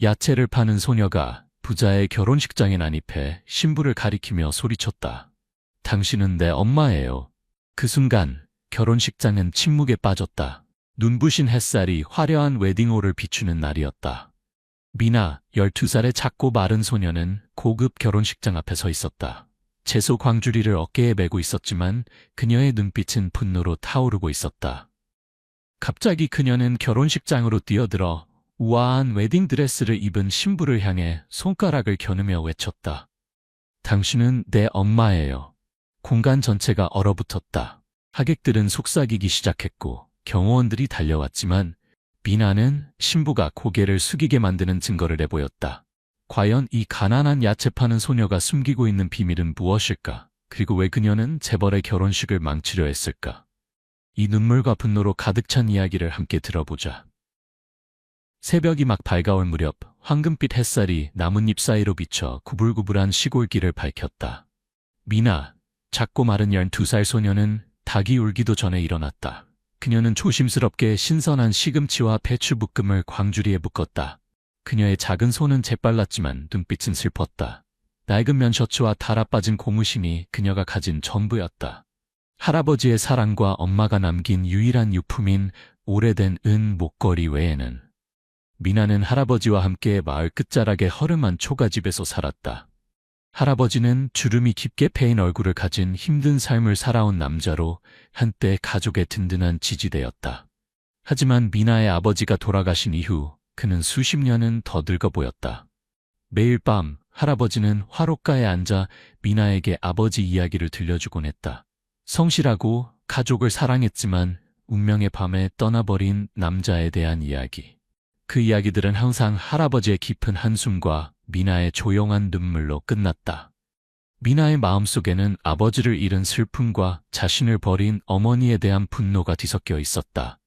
야채를 파는 소녀가 부자의 결혼식장에 난입해 신부를 가리키며 소리쳤다. 당신은 내 엄마예요. 그 순간 결혼식장은 침묵에 빠졌다. 눈부신 햇살이 화려한 웨딩홀을 비추는 날이었다. 미나, 12살의 작고 마른 소녀는 고급 결혼식장 앞에 서 있었다. 채소 광주리를 어깨에 메고 있었지만 그녀의 눈빛은 분노로 타오르고 있었다. 갑자기 그녀는 결혼식장으로 뛰어들어 우아한 웨딩드레스를 입은 신부를 향해 손가락을 겨누며 외쳤다. 당신은 내 엄마예요. 공간 전체가 얼어붙었다. 하객들은 속삭이기 시작했고 경호원들이 달려왔지만 미나는 신부가 고개를 숙이게 만드는 증거를 내보였다. 과연 이 가난한 야채 파는 소녀가 숨기고 있는 비밀은 무엇일까? 그리고 왜 그녀는 재벌의 결혼식을 망치려 했을까? 이 눈물과 분노로 가득 찬 이야기를 함께 들어보자. 새벽이 막 밝아올 무렵 황금빛 햇살이 나뭇잎 사이로 비쳐 구불구불한 시골길을 밝혔다. 미나, 작고 마른 12살 소녀는 닭이 울기도 전에 일어났다. 그녀는 조심스럽게 신선한 시금치와 배추볶음을 광주리에 붓었다. 그녀의 작은 손은 재빨랐지만 눈빛은 슬펐다. 낡은 면셔츠와 달아빠진 고무신이 그녀가 가진 전부였다. 할아버지의 사랑과 엄마가 남긴 유일한 유품인 오래된 은 목걸이 외에는. 미나는 할아버지와 함께 마을 끝자락의 허름한 초가집에서 살았다. 할아버지는 주름이 깊게 패인 얼굴을 가진 힘든 삶을 살아온 남자로 한때 가족의 든든한 지지대였다. 하지만 미나의 아버지가 돌아가신 이후 그는 수십 년은 더 늙어 보였다. 매일 밤 할아버지는 화롯가에 앉아 미나에게 아버지 이야기를 들려주곤 했다. 성실하고 가족을 사랑했지만 운명의 밤에 떠나버린 남자에 대한 이야기. 그 이야기들은 항상 할아버지의 깊은 한숨과 미나의 조용한 눈물로 끝났다. 미나의 마음속에는 아버지를 잃은 슬픔과 자신을 버린 어머니에 대한 분노가 뒤섞여 있었다.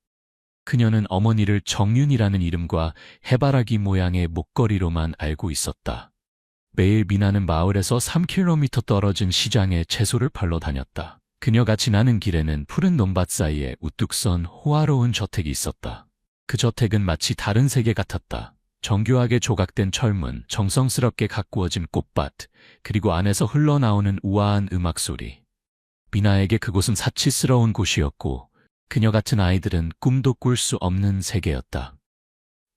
그녀는 어머니를 정윤이라는 이름과 해바라기 모양의 목걸이로만 알고 있었다. 매일 미나는 마을에서 3km 떨어진 시장에 채소를 팔러 다녔다. 그녀가 지나는 길에는 푸른 논밭 사이에 우뚝 선 호화로운 저택이 있었다. 그 저택은 마치 다른 세계 같았다. 정교하게 조각된 철문, 정성스럽게 가꾸어진 꽃밭, 그리고 안에서 흘러나오는 우아한 음악 소리. 미나에게 그곳은 사치스러운 곳이었고 그녀 같은 아이들은 꿈도 꿀 수 없는 세계였다.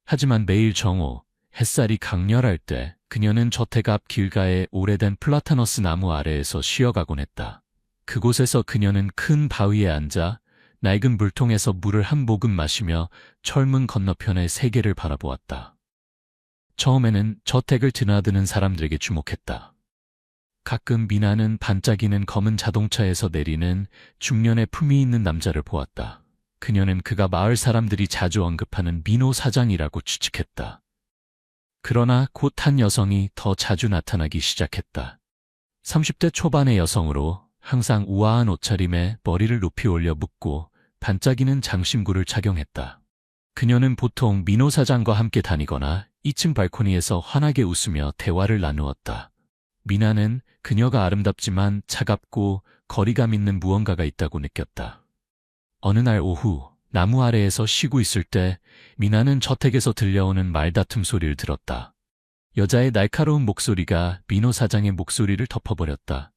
하지만 매일 정오, 햇살이 강렬할 때 그녀는 저택 앞 길가의 오래된 플라타너스 나무 아래에서 쉬어가곤 했다. 그곳에서 그녀는 큰 바위에 앉아 낡은 물통에서 물을 한 모금 마시며 철문 건너편의 세계를 바라보았다. 처음에는 저택을 드나드는 사람들에게 주목했다. 가끔 미나는 반짝이는 검은 자동차에서 내리는 중년의 품위 있는 남자를 보았다. 그녀는 그가 마을 사람들이 자주 언급하는 민호 사장이라고 추측했다. 그러나 곧 한 여성이 더 자주 나타나기 시작했다. 30대 초반의 여성으로 항상 우아한 옷차림에 머리를 높이 올려 묶고 반짝이는 장신구를 착용했다. 그녀는 보통 민호 사장과 함께 다니거나 2층 발코니에서 환하게 웃으며 대화를 나누었다. 미나는 그녀가 아름답지만 차갑고 거리감 있는 무언가가 있다고 느꼈다. 어느 날 오후 나무 아래에서 쉬고 있을 때 미나는 저택에서 들려오는 말다툼 소리를 들었다. 여자의 날카로운 목소리가 민호 사장의 목소리를 덮어버렸다.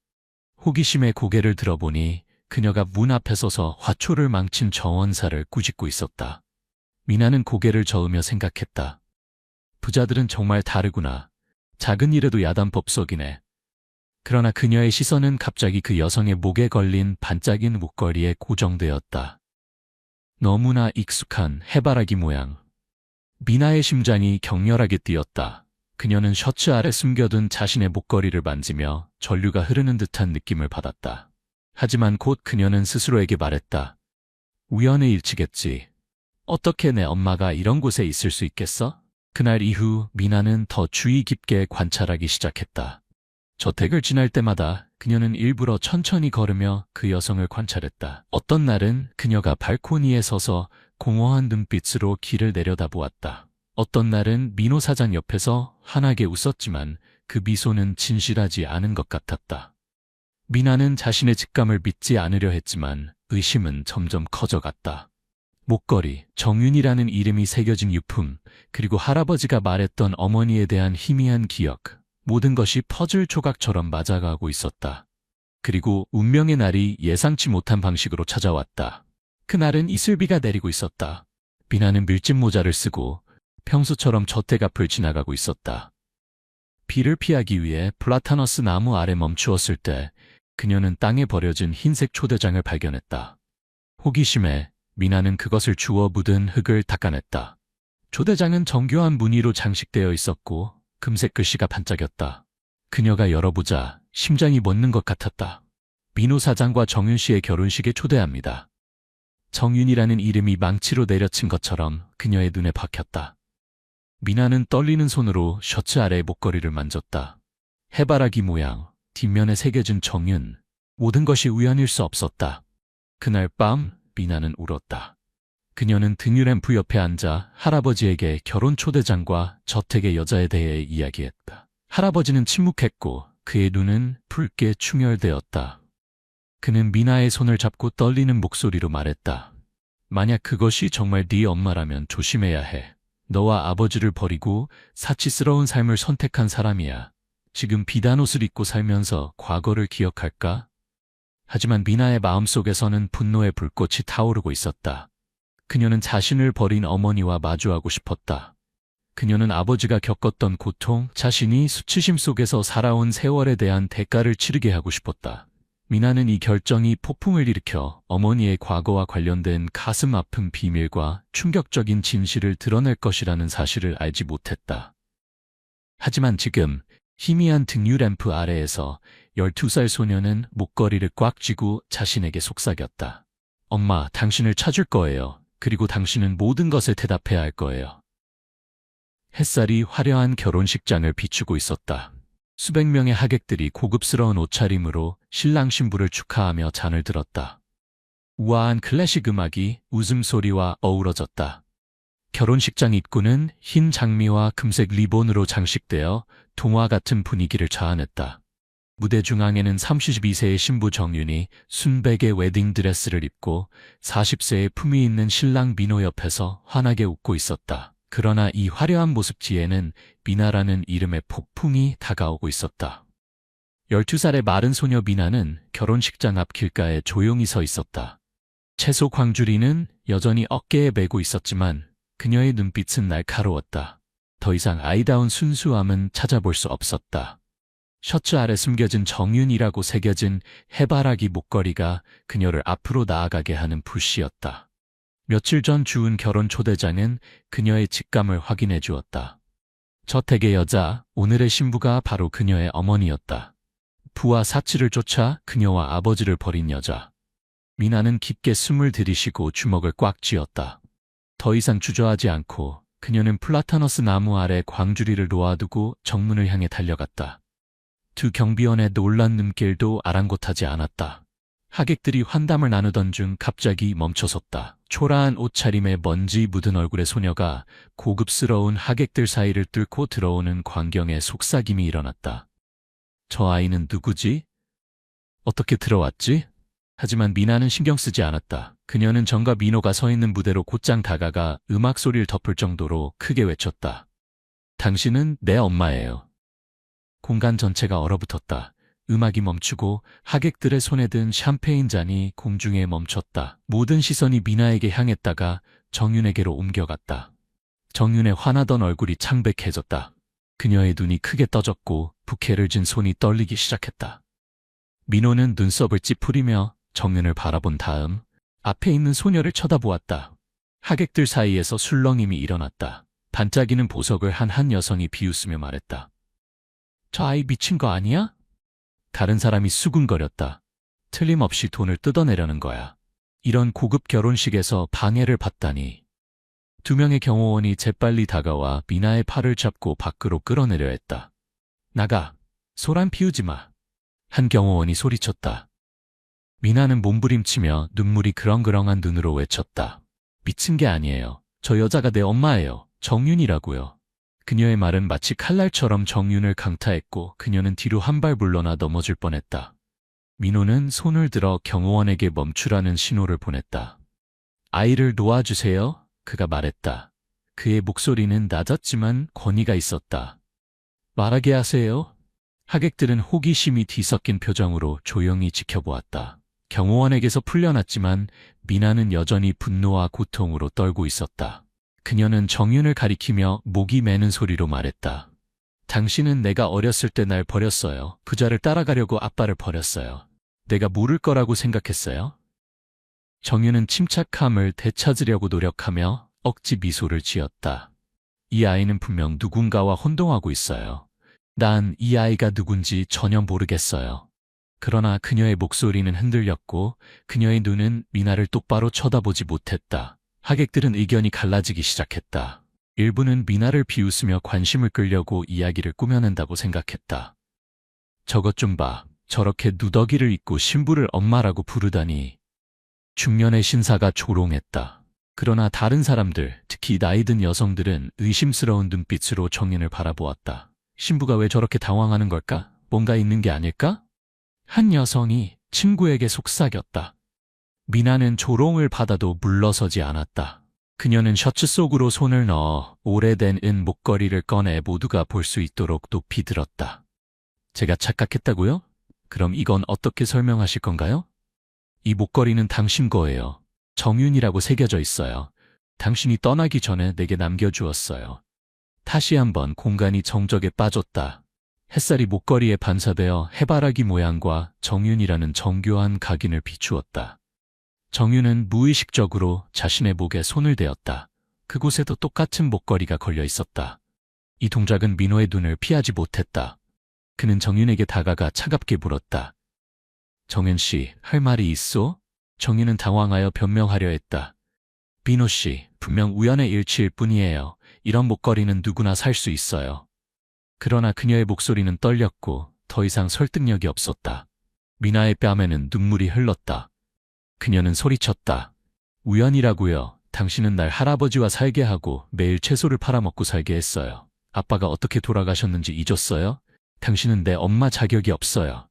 호기심에 고개를 들어보니 그녀가 문 앞에 서서 화초를 망친 정원사를 꾸짖고 있었다. 미나는 고개를 저으며 생각했다. 부자들은 정말 다르구나. 작은 일에도 야단법석이네. 그러나 그녀의 시선은 갑자기 그 여성의 목에 걸린 반짝이는 목걸이에 고정되었다. 너무나 익숙한 해바라기 모양. 미나의 심장이 격렬하게 뛰었다. 그녀는 셔츠 아래 숨겨둔 자신의 목걸이를 만지며 전류가 흐르는 듯한 느낌을 받았다. 하지만 곧 그녀는 스스로에게 말했다. 우연의 일치겠지. 어떻게 내 엄마가 이런 곳에 있을 수 있겠어? 그날 이후 미나는 더 주의 깊게 관찰하기 시작했다. 저택을 지날 때마다 그녀는 일부러 천천히 걸으며 그 여성을 관찰했다. 어떤 날은 그녀가 발코니에 서서 공허한 눈빛으로 길을 내려다보았다. 어떤 날은 민호 사장 옆에서 환하게 웃었지만 그 미소는 진실하지 않은 것 같았다. 미나는 자신의 직감을 믿지 않으려 했지만 의심은 점점 커져갔다. 목걸이, 정윤이라는 이름이 새겨진 유품, 그리고 할아버지가 말했던 어머니에 대한 희미한 기억, 모든 것이 퍼즐 조각처럼 맞아가고 있었다. 그리고 운명의 날이 예상치 못한 방식으로 찾아왔다. 그날은 이슬비가 내리고 있었다. 미나는 밀짚 모자를 쓰고 평소처럼 저택 앞을 지나가고 있었다. 비를 피하기 위해 플라타너스 나무 아래 멈추었을 때 그녀는 땅에 버려진 흰색 초대장을 발견했다. 호기심에 미나는 그것을 주워 묻은 흙을 닦아냈다. 초대장은 정교한 무늬로 장식되어 있었고 금색 글씨가 반짝였다. 그녀가 열어보자 심장이 멎는 것 같았다. 민호 사장과 정윤 씨의 결혼식에 초대합니다. 정윤이라는 이름이 망치로 내려친 것처럼 그녀의 눈에 박혔다. 미나는 떨리는 손으로 셔츠 아래의 목걸이를 만졌다. 해바라기 모양, 뒷면에 새겨진 정윤, 모든 것이 우연일 수 없었다. 그날 밤 미나는 울었다. 그녀는 등유램프 옆에 앉아 할아버지에게 결혼 초대장과 저택의 여자에 대해 이야기했다. 할아버지는 침묵했고 그의 눈은 붉게 충혈되었다. 그는 미나의 손을 잡고 떨리는 목소리로 말했다. 만약 그것이 정말 네 엄마라면 조심해야 해. 너와 아버지를 버리고 사치스러운 삶을 선택한 사람이야. 지금 비단 옷을 입고 살면서 과거를 기억할까? 하지만 미나의 마음속에서는 분노의 불꽃이 타오르고 있었다. 그녀는 자신을 버린 어머니와 마주하고 싶었다. 그녀는 아버지가 겪었던 고통, 자신이 수치심 속에서 살아온 세월에 대한 대가를 치르게 하고 싶었다. 미나는 이 결정이 폭풍을 일으켜 어머니의 과거와 관련된 가슴 아픈 비밀과 충격적인 진실을 드러낼 것이라는 사실을 알지 못했다. 하지만 지금 희미한 등유램프 아래에서 12살 소녀는 목걸이를 꽉 쥐고 자신에게 속삭였다. 엄마, 당신을 찾을 거예요. 그리고 당신은 모든 것에 대답해야 할 거예요. 햇살이 화려한 결혼식장을 비추고 있었다. 수백 명의 하객들이 고급스러운 옷차림으로 신랑 신부를 축하하며 잔을 들었다. 우아한 클래식 음악이 웃음소리와 어우러졌다. 결혼식장 입구는 흰 장미와 금색 리본으로 장식되어 동화 같은 분위기를 자아냈다. 무대 중앙에는 32세의 신부 정윤이 순백의 웨딩드레스를 입고 40세의 품위 있는 신랑 민호 옆에서 환하게 웃고 있었다. 그러나 이 화려한 모습 뒤에는 미나라는 이름의 폭풍이 다가오고 있었다. 12살의 마른 소녀 미나는 결혼식장 앞 길가에 조용히 서 있었다. 채소 광주리는 여전히 어깨에 메고 있었지만 그녀의 눈빛은 날카로웠다. 더 이상 아이다운 순수함은 찾아볼 수 없었다. 셔츠 아래 숨겨진 정윤이라고 새겨진 해바라기 목걸이가 그녀를 앞으로 나아가게 하는 푸시였다. 며칠 전 주운 결혼 초대장은 그녀의 직감을 확인해 주었다. 저택의 여자, 오늘의 신부가 바로 그녀의 어머니였다. 부와 사치를 쫓아 그녀와 아버지를 버린 여자. 미나는 깊게 숨을 들이쉬고 주먹을 꽉 쥐었다. 더 이상 주저하지 않고 그녀는 플라타너스 나무 아래 광주리를 놓아두고 정문을 향해 달려갔다. 두 경비원의 놀란 눈길도 아랑곳하지 않았다. 하객들이 환담을 나누던 중 갑자기 멈춰섰다. 초라한 옷차림에 먼지 묻은 얼굴의 소녀가 고급스러운 하객들 사이를 뚫고 들어오는 광경에 속삭임이 일어났다. 저 아이는 누구지? 어떻게 들어왔지? 하지만 미나는 신경 쓰지 않았다. 그녀는 정과 민호가 서 있는 무대로 곧장 다가가 음악 소리를 덮을 정도로 크게 외쳤다. 당신은 내 엄마예요. 공간 전체가 얼어붙었다. 음악이 멈추고 하객들의 손에 든 샴페인 잔이 공중에 멈췄다. 모든 시선이 미나에게 향했다가 정윤에게로 옮겨갔다. 정윤의 화나던 얼굴이 창백해졌다. 그녀의 눈이 크게 떠졌고 부케를 쥔 손이 떨리기 시작했다. 민호는 눈썹을 찌푸리며 정윤을 바라본 다음 앞에 있는 소녀를 쳐다보았다. 하객들 사이에서 술렁임이 일어났다. 반짝이는 보석을 한 여성이 비웃으며 말했다. 저 아이 미친 거 아니야? 다른 사람이 수군거렸다. 틀림없이 돈을 뜯어내려는 거야. 이런 고급 결혼식에서 방해를 받다니. 두 명의 경호원이 재빨리 다가와 미나의 팔을 잡고 밖으로 끌어내려 했다. 나가! 소란 피우지 마! 한 경호원이 소리쳤다. 미나는 몸부림치며 눈물이 그렁그렁한 눈으로 외쳤다. 미친 게 아니에요. 저 여자가 내 엄마예요. 정윤이라고요. 그녀의 말은 마치 칼날처럼 정윤을 강타했고 그녀는 뒤로 한 발 물러나 넘어질 뻔했다. 민호는 손을 들어 경호원에게 멈추라는 신호를 보냈다. 아이를 놓아주세요. 그가 말했다. 그의 목소리는 낮았지만 권위가 있었다. 말하게 하세요. 하객들은 호기심이 뒤섞인 표정으로 조용히 지켜보았다. 경호원에게서 풀려났지만 미나는 여전히 분노와 고통으로 떨고 있었다. 그녀는 정윤을 가리키며 목이 매는 소리로 말했다. 당신은 내가 어렸을 때 날 버렸어요. 부자를 따라가려고 아빠를 버렸어요. 내가 모를 거라고 생각했어요? 정윤은 침착함을 되찾으려고 노력하며 억지 미소를 지었다. 이 아이는 분명 누군가와 혼동하고 있어요. 난 이 아이가 누군지 전혀 모르겠어요. 그러나 그녀의 목소리는 흔들렸고 그녀의 눈은 미나를 똑바로 쳐다보지 못했다. 하객들은 의견이 갈라지기 시작했다. 일부는 미나를 비웃으며 관심을 끌려고 이야기를 꾸며낸다고 생각했다. 저것 좀 봐. 저렇게 누더기를 입고 신부를 엄마라고 부르다니. 중년의 신사가 조롱했다. 그러나 다른 사람들, 특히 나이든 여성들은 의심스러운 눈빛으로 정윤을 바라보았다. 신부가 왜 저렇게 당황하는 걸까? 뭔가 있는 게 아닐까? 한 여성이 친구에게 속삭였다. 미나는 조롱을 받아도 물러서지 않았다. 그녀는 셔츠 속으로 손을 넣어 오래된 은 목걸이를 꺼내 모두가 볼 수 있도록 높이 들었다. 제가 착각했다고요? 그럼 이건 어떻게 설명하실 건가요? 이 목걸이는 당신 거예요. 정윤이라고 새겨져 있어요. 당신이 떠나기 전에 내게 남겨주었어요. 다시 한번 공간이 정적에 빠졌다. 햇살이 목걸이에 반사되어 해바라기 모양과 정윤이라는 정교한 각인을 비추었다. 정윤은 무의식적으로 자신의 목에 손을 대었다. 그곳에도 똑같은 목걸이가 걸려 있었다. 이 동작은 민호의 눈을 피하지 못했다. 그는 정윤에게 다가가 차갑게 물었다. 정윤 씨, 할 말이 있소? 정윤은 당황하여 변명하려 했다. 민호 씨, 분명 우연의 일치일 뿐이에요. 이런 목걸이는 누구나 살 수 있어요. 그러나 그녀의 목소리는 떨렸고 더 이상 설득력이 없었다. 미나의 뺨에는 눈물이 흘렀다. 그녀는 소리쳤다. 우연이라고요. 당신은 날 할아버지와 살게 하고 매일 채소를 팔아먹고 살게 했어요. 아빠가 어떻게 돌아가셨는지 잊었어요? 당신은 내 엄마 자격이 없어요.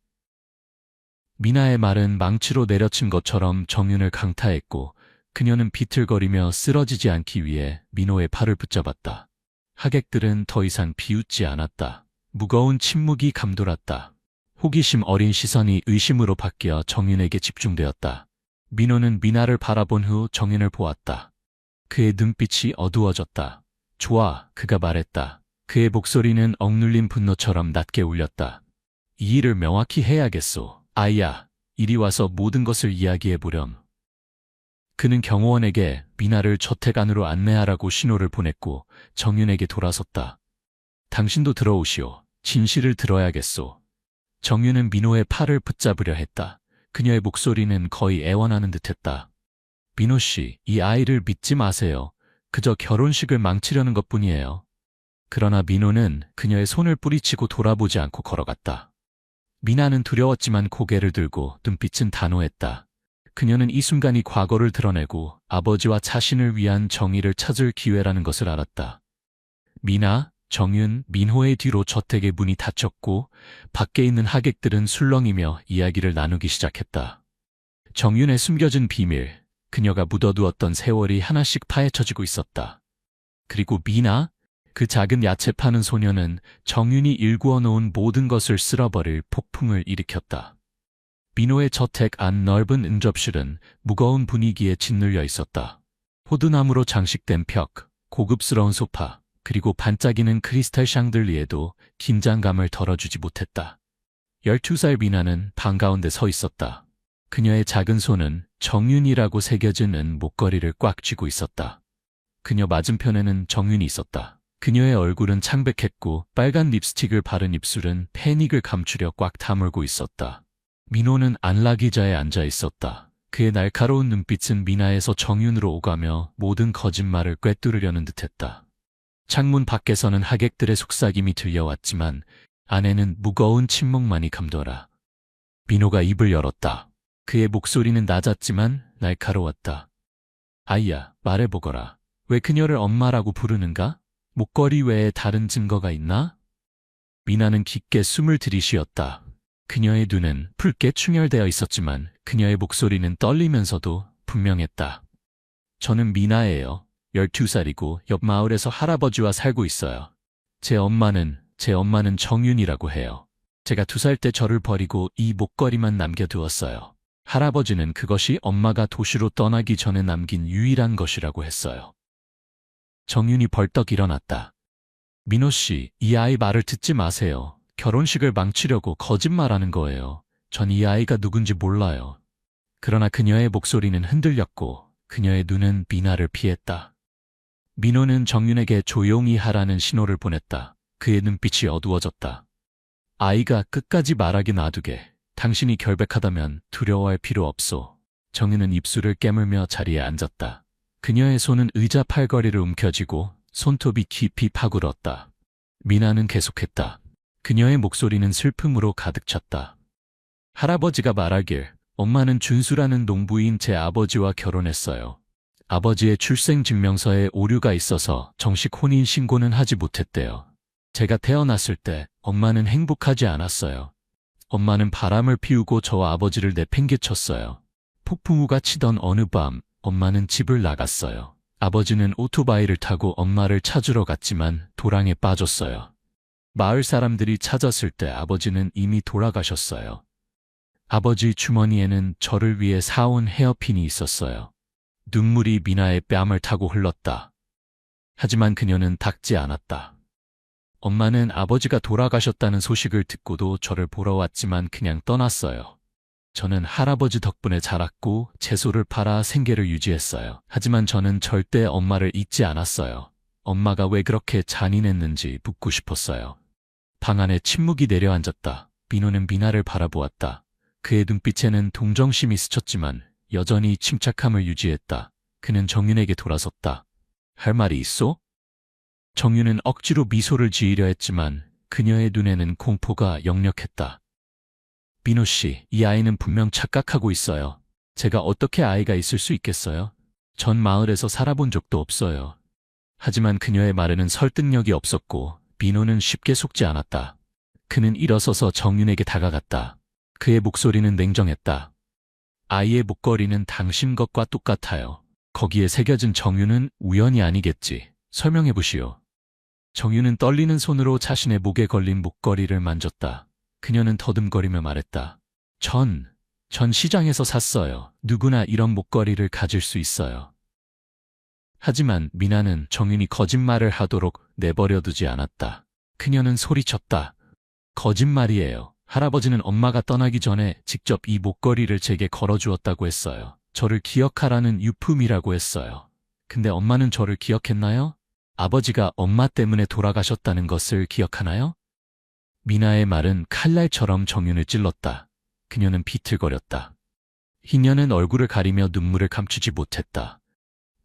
미나의 말은 망치로 내려친 것처럼 정윤을 강타했고 그녀는 비틀거리며 쓰러지지 않기 위해 민호의 팔을 붙잡았다. 하객들은 더 이상 비웃지 않았다. 무거운 침묵이 감돌았다. 호기심 어린 시선이 의심으로 바뀌어 정윤에게 집중되었다. 민호는 미나를 바라본 후 정윤을 보았다. 그의 눈빛이 어두워졌다. 좋아, 그가 말했다. 그의 목소리는 억눌린 분노처럼 낮게 울렸다. 이 일을 명확히 해야겠소. 아이야, 이리 와서 모든 것을 이야기해보렴. 그는 경호원에게 미나를 저택 안으로 안내하라고 신호를 보냈고 정윤에게 돌아섰다. 당신도 들어오시오. 진실을 들어야겠소. 정윤은 민호의 팔을 붙잡으려 했다. 그녀의 목소리는 거의 애원하는 듯했다. 민호 씨, 이 아이를 믿지 마세요. 그저 결혼식을 망치려는 것뿐이에요. 그러나 민호는 그녀의 손을 뿌리치고 돌아보지 않고 걸어갔다. 미나는 두려웠지만 고개를 들고 눈빛은 단호했다. 그녀는 이 순간이 과거를 드러내고 아버지와 자신을 위한 정의를 찾을 기회라는 것을 알았다. 미나, 정윤, 민호의 뒤로 저택의 문이 닫혔고 밖에 있는 하객들은 술렁이며 이야기를 나누기 시작했다. 정윤의 숨겨진 비밀, 그녀가 묻어두었던 세월이 하나씩 파헤쳐지고 있었다. 그리고 미나, 그 작은 야채 파는 소녀는 정윤이 일구어 놓은 모든 것을 쓸어버릴 폭풍을 일으켰다. 민호의 저택 안 넓은 응접실은 무거운 분위기에 짓눌려 있었다. 호두나무로 장식된 벽, 고급스러운 소파, 그리고 반짝이는 크리스탈 샹들리에도 긴장감을 덜어주지 못했다. 12살 미나는 방 가운데 서 있었다. 그녀의 작은 손은 정윤이라고 새겨진 은 목걸이를 꽉 쥐고 있었다. 그녀 맞은편에는 정윤이 있었다. 그녀의 얼굴은 창백했고 빨간 립스틱을 바른 입술은 패닉을 감추려 꽉 다물고 있었다. 민호는 안락의자에 앉아 있었다. 그의 날카로운 눈빛은 미나에서 정윤으로 오가며 모든 거짓말을 꿰뚫으려는 듯했다. 창문 밖에서는 하객들의 속삭임이 들려왔지만 안에는 무거운 침묵만이 감돌아. 민호가 입을 열었다. 그의 목소리는 낮았지만 날카로웠다. 아이야, 말해보거라. 왜 그녀를 엄마라고 부르는가? 목걸이 외에 다른 증거가 있나? 미나는 깊게 숨을 들이쉬었다. 그녀의 눈은 붉게 충혈되어 있었지만 그녀의 목소리는 떨리면서도 분명했다. 저는 미나예요. 12살이고 옆 마을에서 할아버지와 살고 있어요. 제 엄마는 정윤이라고 해요. 제가 2살 때 저를 버리고 이 목걸이만 남겨두었어요. 할아버지는 그것이 엄마가 도시로 떠나기 전에 남긴 유일한 것이라고 했어요. 정윤이 벌떡 일어났다. 민호 씨, 이 아이 말을 듣지 마세요. 결혼식을 망치려고 거짓말하는 거예요. 전 이 아이가 누군지 몰라요. 그러나 그녀의 목소리는 흔들렸고 그녀의 눈은 미나를 피했다. 민호는 정윤에게 조용히 하라는 신호를 보냈다. 그의 눈빛이 어두워졌다. 아이가 끝까지 말하기 놔두게. 당신이 결백하다면 두려워할 필요 없소. 정윤은 입술을 깨물며 자리에 앉았다. 그녀의 손은 의자 팔걸이를 움켜쥐고 손톱이 깊이 파굴었다. 미나는 계속했다. 그녀의 목소리는 슬픔으로 가득 찼다. 할아버지가 말하길 엄마는 준수라는 농부인 제 아버지와 결혼했어요. 아버지의 출생증명서에 오류가 있어서 정식 혼인신고는 하지 못했대요. 제가 태어났을 때 엄마는 행복하지 않았어요. 엄마는 바람을 피우고 저와 아버지를 내팽개쳤어요. 폭풍우가 치던 어느 밤 엄마는 집을 나갔어요. 아버지는 오토바이를 타고 엄마를 찾으러 갔지만 도랑에 빠졌어요. 마을 사람들이 찾았을 때 아버지는 이미 돌아가셨어요. 아버지 주머니에는 저를 위해 사온 헤어핀이 있었어요. 눈물이 미나의 뺨을 타고 흘렀다. 하지만 그녀는 닦지 않았다. 엄마는 아버지가 돌아가셨다는 소식을 듣고도 저를 보러 왔지만 그냥 떠났어요. 저는 할아버지 덕분에 자랐고 채소를 팔아 생계를 유지했어요. 하지만 저는 절대 엄마를 잊지 않았어요. 엄마가 왜 그렇게 잔인했는지 묻고 싶었어요. 방 안에 침묵이 내려앉았다. 민호는 미나를 바라보았다. 그의 눈빛에는 동정심이 스쳤지만 여전히 침착함을 유지했다. 그는 정윤에게 돌아섰다. 할 말이 있어? 정윤은 억지로 미소를 지으려 했지만 그녀의 눈에는 공포가 역력했다. 민호 씨, 이 아이는 분명 착각하고 있어요. 제가 어떻게 아이가 있을 수 있겠어요? 전 마을에서 살아본 적도 없어요. 하지만 그녀의 말에는 설득력이 없었고 민호는 쉽게 속지 않았다. 그는 일어서서 정윤에게 다가갔다. 그의 목소리는 냉정했다. 아이의 목걸이는 당신 것과 똑같아요. 거기에 새겨진 정윤은 우연이 아니겠지. 설명해 보시오. 정윤은 떨리는 손으로 자신의 목에 걸린 목걸이를 만졌다. 그녀는 더듬거리며 말했다. 전 시장에서 샀어요. 누구나 이런 목걸이를 가질 수 있어요. 하지만 미나는 정윤이 거짓말을 하도록 내버려두지 않았다. 그녀는 소리쳤다. 거짓말이에요. 할아버지는 엄마가 떠나기 전에 직접 이 목걸이를 제게 걸어주었다고 했어요. 저를 기억하라는 유품이라고 했어요. 근데 엄마는 저를 기억했나요? 아버지가 엄마 때문에 돌아가셨다는 것을 기억하나요? 미나의 말은 칼날처럼 정윤을 찔렀다. 그녀는 비틀거렸다. 희녀는 얼굴을 가리며 눈물을 감추지 못했다.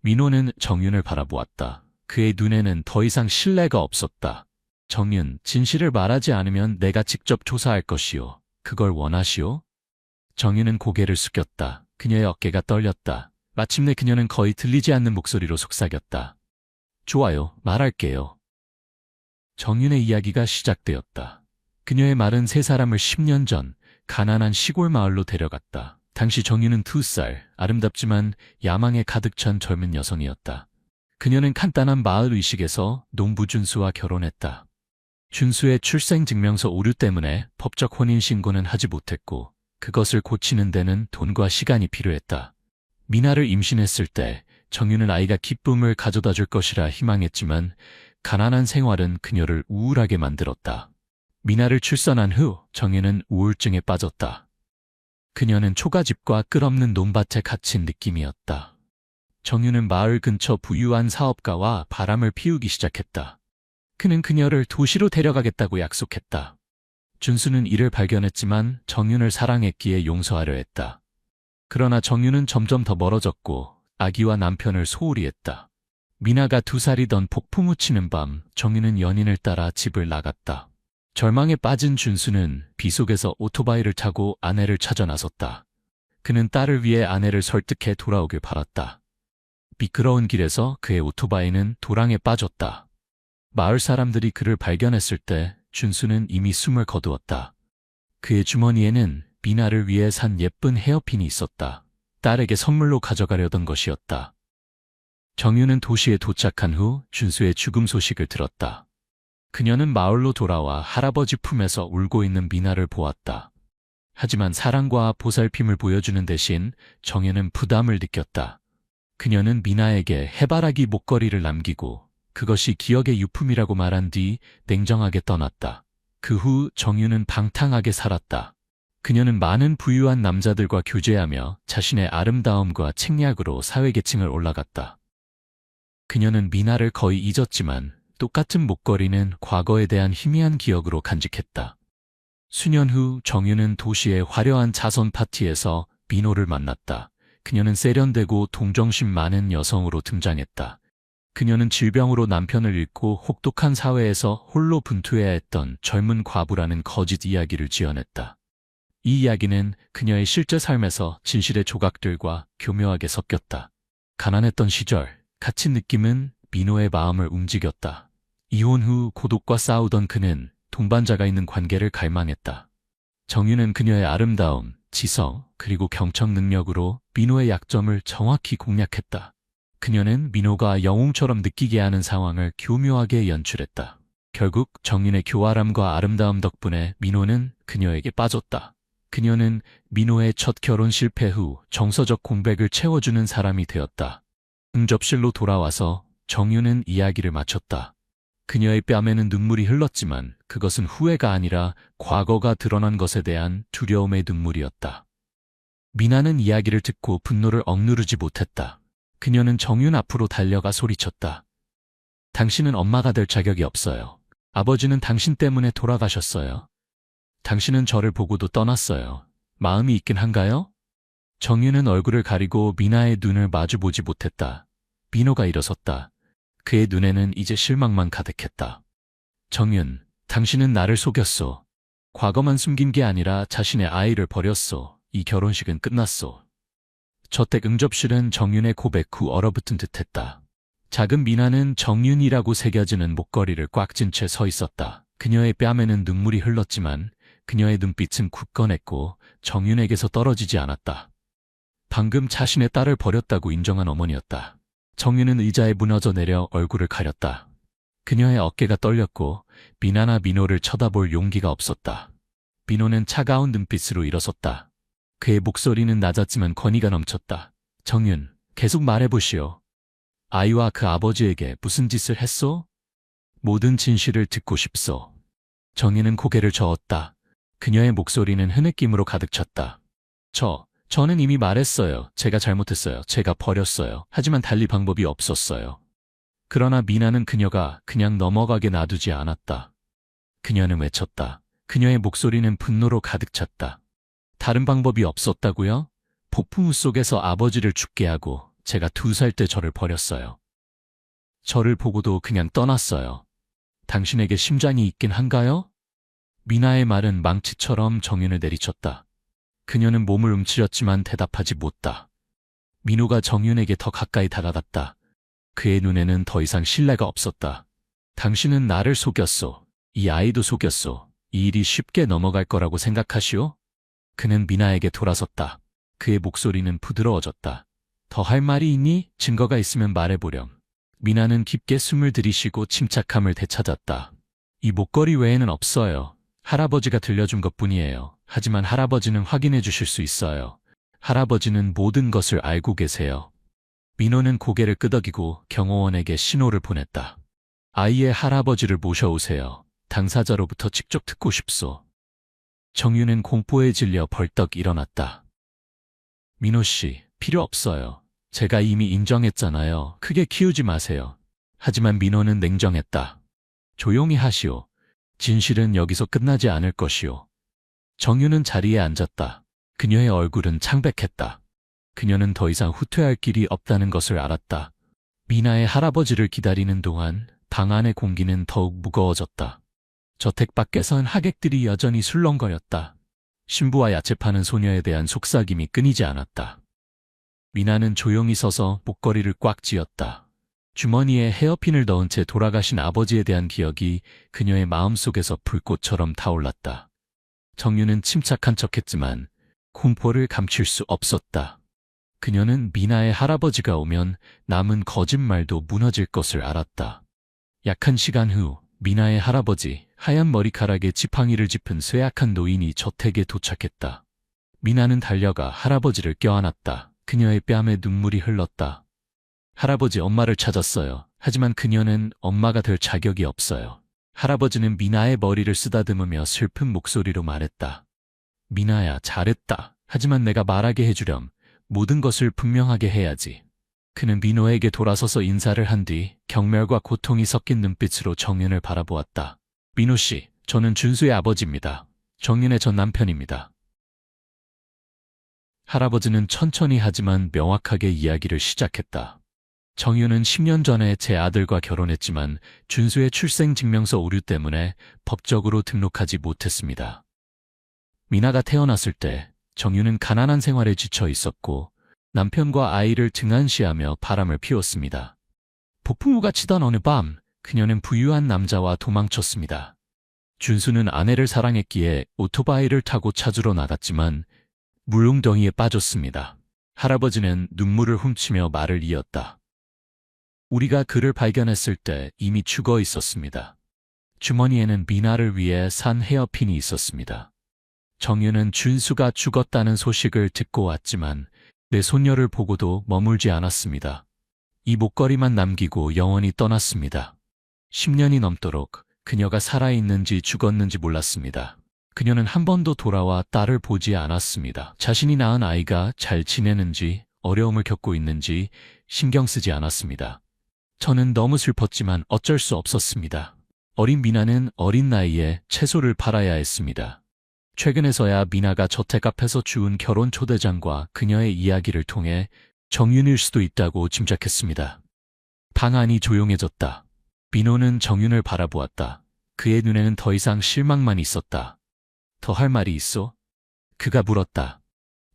민호는 정윤을 바라보았다. 그의 눈에는 더 이상 신뢰가 없었다. 정윤, 진실을 말하지 않으면 내가 직접 조사할 것이오. 그걸 원하시오? 정윤은 고개를 숙였다. 그녀의 어깨가 떨렸다. 마침내 그녀는 거의 들리지 않는 목소리로 속삭였다. 좋아요, 말할게요. 정윤의 이야기가 시작되었다. 그녀의 말은 세 사람을 10년 전 가난한 시골 마을로 데려갔다. 당시 정윤은 2살, 아름답지만 야망에 가득 찬 젊은 여성이었다. 그녀는 간단한 마을 의식에서 농부 준수와 결혼했다. 준수의 출생증명서 오류 때문에 법적 혼인신고는 하지 못했고 그것을 고치는 데는 돈과 시간이 필요했다. 미나를 임신했을 때 정윤은 아이가 기쁨을 가져다 줄 것이라 희망했지만 가난한 생활은 그녀를 우울하게 만들었다. 미나를 출산한 후 정윤은 우울증에 빠졌다. 그녀는 초가집과 끝없는 논밭에 갇힌 느낌이었다. 정윤은 마을 근처 부유한 사업가와 바람을 피우기 시작했다. 그는 그녀를 도시로 데려가겠다고 약속했다. 준수는 이를 발견했지만 정윤을 사랑했기에 용서하려 했다. 그러나 정윤은 점점 더 멀어졌고 아기와 남편을 소홀히 했다. 미나가 2살이던 폭풍우 치는 밤 정윤은 연인을 따라 집을 나갔다. 절망에 빠진 준수는 비 속에서 오토바이를 타고 아내를 찾아 나섰다. 그는 딸을 위해 아내를 설득해 돌아오길 바랐다. 미끄러운 길에서 그의 오토바이는 도랑에 빠졌다. 마을 사람들이 그를 발견했을 때 준수는 이미 숨을 거두었다. 그의 주머니에는 미나를 위해 산 예쁜 헤어핀이 있었다. 딸에게 선물로 가져가려던 것이었다. 정유는 도시에 도착한 후 준수의 죽음 소식을 들었다. 그녀는 마을로 돌아와 할아버지 품에서 울고 있는 미나를 보았다. 하지만 사랑과 보살핌을 보여주는 대신 정유는 부담을 느꼈다. 그녀는 미나에게 해바라기 목걸이를 남기고 그것이 기억의 유품이라고 말한 뒤 냉정하게 떠났다. 그 후 정유는 방탕하게 살았다. 그녀는 많은 부유한 남자들과 교제하며 자신의 아름다움과 책략으로 사회계층을 올라갔다. 그녀는 미나를 거의 잊었지만 똑같은 목걸이는 과거에 대한 희미한 기억으로 간직했다. 수년 후 정유는 도시의 화려한 자선 파티에서 민호를 만났다. 그녀는 세련되고 동정심 많은 여성으로 등장했다. 그녀는 질병으로 남편을 잃고 혹독한 사회에서 홀로 분투해야 했던 젊은 과부라는 거짓 이야기를 지어냈다. 이 이야기는 그녀의 실제 삶에서 진실의 조각들과 교묘하게 섞였다. 가난했던 시절, 갇힌 느낌은 민호의 마음을 움직였다. 이혼 후 고독과 싸우던 그는 동반자가 있는 관계를 갈망했다. 정유는 그녀의 아름다움, 지성, 그리고 경청 능력으로 민호의 약점을 정확히 공략했다. 그녀는 민호가 영웅처럼 느끼게 하는 상황을 교묘하게 연출했다. 결국 정윤의 교활함과 아름다움 덕분에 민호는 그녀에게 빠졌다. 그녀는 민호의 첫 결혼 실패 후 정서적 공백을 채워주는 사람이 되었다. 응접실로 돌아와서 정윤은 이야기를 마쳤다. 그녀의 뺨에는 눈물이 흘렀지만 그것은 후회가 아니라 과거가 드러난 것에 대한 두려움의 눈물이었다. 미나는 이야기를 듣고 분노를 억누르지 못했다. 그녀는 정윤 앞으로 달려가 소리쳤다. 당신은 엄마가 될 자격이 없어요. 아버지는 당신 때문에 돌아가셨어요. 당신은 저를 보고도 떠났어요. 마음이 있긴 한가요? 정윤은 얼굴을 가리고 미나의 눈을 마주보지 못했다. 민호가 일어섰다. 그의 눈에는 이제 실망만 가득했다. 정윤, 당신은 나를 속였소. 과거만 숨긴 게 아니라 자신의 아이를 버렸소. 이 결혼식은 끝났소. 저택 응접실은 정윤의 고백 후 얼어붙은 듯했다. 작은 미나는 정윤이라고 새겨지는 목걸이를 꽉 쥔 채 서 있었다. 그녀의 뺨에는 눈물이 흘렀지만 그녀의 눈빛은 굳건했고 정윤에게서 떨어지지 않았다. 방금 자신의 딸을 버렸다고 인정한 어머니였다. 정윤은 의자에 무너져 내려 얼굴을 가렸다. 그녀의 어깨가 떨렸고 미나나 민호를 쳐다볼 용기가 없었다. 민호는 차가운 눈빛으로 일어섰다. 그의 목소리는 낮았지만 권위가 넘쳤다. 정윤, 계속 말해보시오. 아이와 그 아버지에게 무슨 짓을 했소? 모든 진실을 듣고 싶소. 정윤은 고개를 저었다. 그녀의 목소리는 흐느낌으로 가득 찼다. 저는 이미 말했어요. 제가 잘못했어요. 제가 버렸어요. 하지만 달리 방법이 없었어요. 그러나 미나는 그녀가 그냥 넘어가게 놔두지 않았다. 그녀는 외쳤다. 그녀의 목소리는 분노로 가득 찼다. 다른 방법이 없었다고요? 폭풍우 속에서 아버지를 죽게 하고 제가 2살 때 저를 버렸어요. 저를 보고도 그냥 떠났어요. 당신에게 심장이 있긴 한가요? 미나의 말은 망치처럼 정윤을 내리쳤다. 그녀는 몸을 움츠렸지만 대답하지 못다. 민호가 정윤에게 더 가까이 다가갔다. 그의 눈에는 더 이상 신뢰가 없었다. 당신은 나를 속였소. 이 아이도 속였소. 이 일이 쉽게 넘어갈 거라고 생각하시오? 그는 미나에게 돌아섰다. 그의 목소리는 부드러워졌다. 더 할 말이 있니? 증거가 있으면 말해보렴. 미나는 깊게 숨을 들이쉬고 침착함을 되찾았다. 이 목걸이 외에는 없어요. 할아버지가 들려준 것뿐이에요. 하지만 할아버지는 확인해 주실 수 있어요. 할아버지는 모든 것을 알고 계세요. 민호는 고개를 끄덕이고 경호원에게 신호를 보냈다. 아이의 할아버지를 모셔오세요. 당사자로부터 직접 듣고 싶소. 정윤은 공포에 질려 벌떡 일어났다. 민호 씨, 필요 없어요. 제가 이미 인정했잖아요. 크게 키우지 마세요. 하지만 민호는 냉정했다. 조용히 하시오. 진실은 여기서 끝나지 않을 것이오. 정윤은 자리에 앉았다. 그녀의 얼굴은 창백했다. 그녀는 더 이상 후퇴할 길이 없다는 것을 알았다. 미나의 할아버지를 기다리는 동안 방 안의 공기는 더욱 무거워졌다. 저택 밖에선 하객들이 여전히 술렁거렸다. 신부와 야채 파는 소녀에 대한 속삭임이 끊이지 않았다. 미나는 조용히 서서 목걸이를 꽉 쥐었다. 주머니에 헤어핀을 넣은 채 돌아가신 아버지에 대한 기억이 그녀의 마음속에서 불꽃처럼 타올랐다. 정윤은 침착한 척했지만 공포를 감출 수 없었다. 그녀는 미나의 할아버지가 오면 남은 거짓말도 무너질 것을 알았다. 약 한 시간 후 미나의 할아버지, 하얀 머리카락에 지팡이를 짚은 쇠약한 노인이 저택에 도착했다. 미나는 달려가 할아버지를 껴안았다. 그녀의 뺨에 눈물이 흘렀다. 할아버지, 엄마를 찾았어요. 하지만 그녀는 엄마가 될 자격이 없어요. 할아버지는 미나의 머리를 쓰다듬으며 슬픈 목소리로 말했다. 미나야, 잘했다. 하지만 내가 말하게 해주렴. 모든 것을 분명하게 해야지. 그는 민호에게 돌아서서 인사를 한 뒤 경멸과 고통이 섞인 눈빛으로 정윤을 바라보았다. 민호 씨, 저는 준수의 아버지입니다. 정윤의 전 남편입니다. 할아버지는 천천히 하지만 명확하게 이야기를 시작했다. 정윤은 10년 전에 제 아들과 결혼했지만 준수의 출생증명서 오류 때문에 법적으로 등록하지 못했습니다. 미나가 태어났을 때 정윤은 가난한 생활에 지쳐 있었고 남편과 아이를 등한시하며 바람을 피웠습니다. 폭풍우가 치던 어느 밤 그녀는 부유한 남자와 도망쳤습니다. 준수는 아내를 사랑했기에 오토바이를 타고 찾으러 나갔지만 물웅덩이에 빠졌습니다. 할아버지는 눈물을 훔치며 말을 이었다. 우리가 그를 발견했을 때 이미 죽어 있었습니다. 주머니에는 미나를 위해 산 헤어핀이 있었습니다. 정윤은 준수가 죽었다는 소식을 듣고 왔지만 내 손녀를 보고도 머물지 않았습니다. 이 목걸이만 남기고 영원히 떠났습니다. 10년이 넘도록 그녀가 살아있는지 죽었는지 몰랐습니다. 그녀는 한 번도 돌아와 딸을 보지 않았습니다. 자신이 낳은 아이가 잘 지내는지 어려움을 겪고 있는지 신경 쓰지 않았습니다. 저는 너무 슬펐지만 어쩔 수 없었습니다. 어린 미나는 어린 나이에 채소를 팔아야 했습니다. 최근에서야 미나가 저택 앞에서 주운 결혼 초대장과 그녀의 이야기를 통해 정윤일 수도 있다고 짐작했습니다. 방 안이 조용해졌다. 민호는 정윤을 바라보았다. 그의 눈에는 더 이상 실망만 있었다. 더 할 말이 있어? 그가 물었다.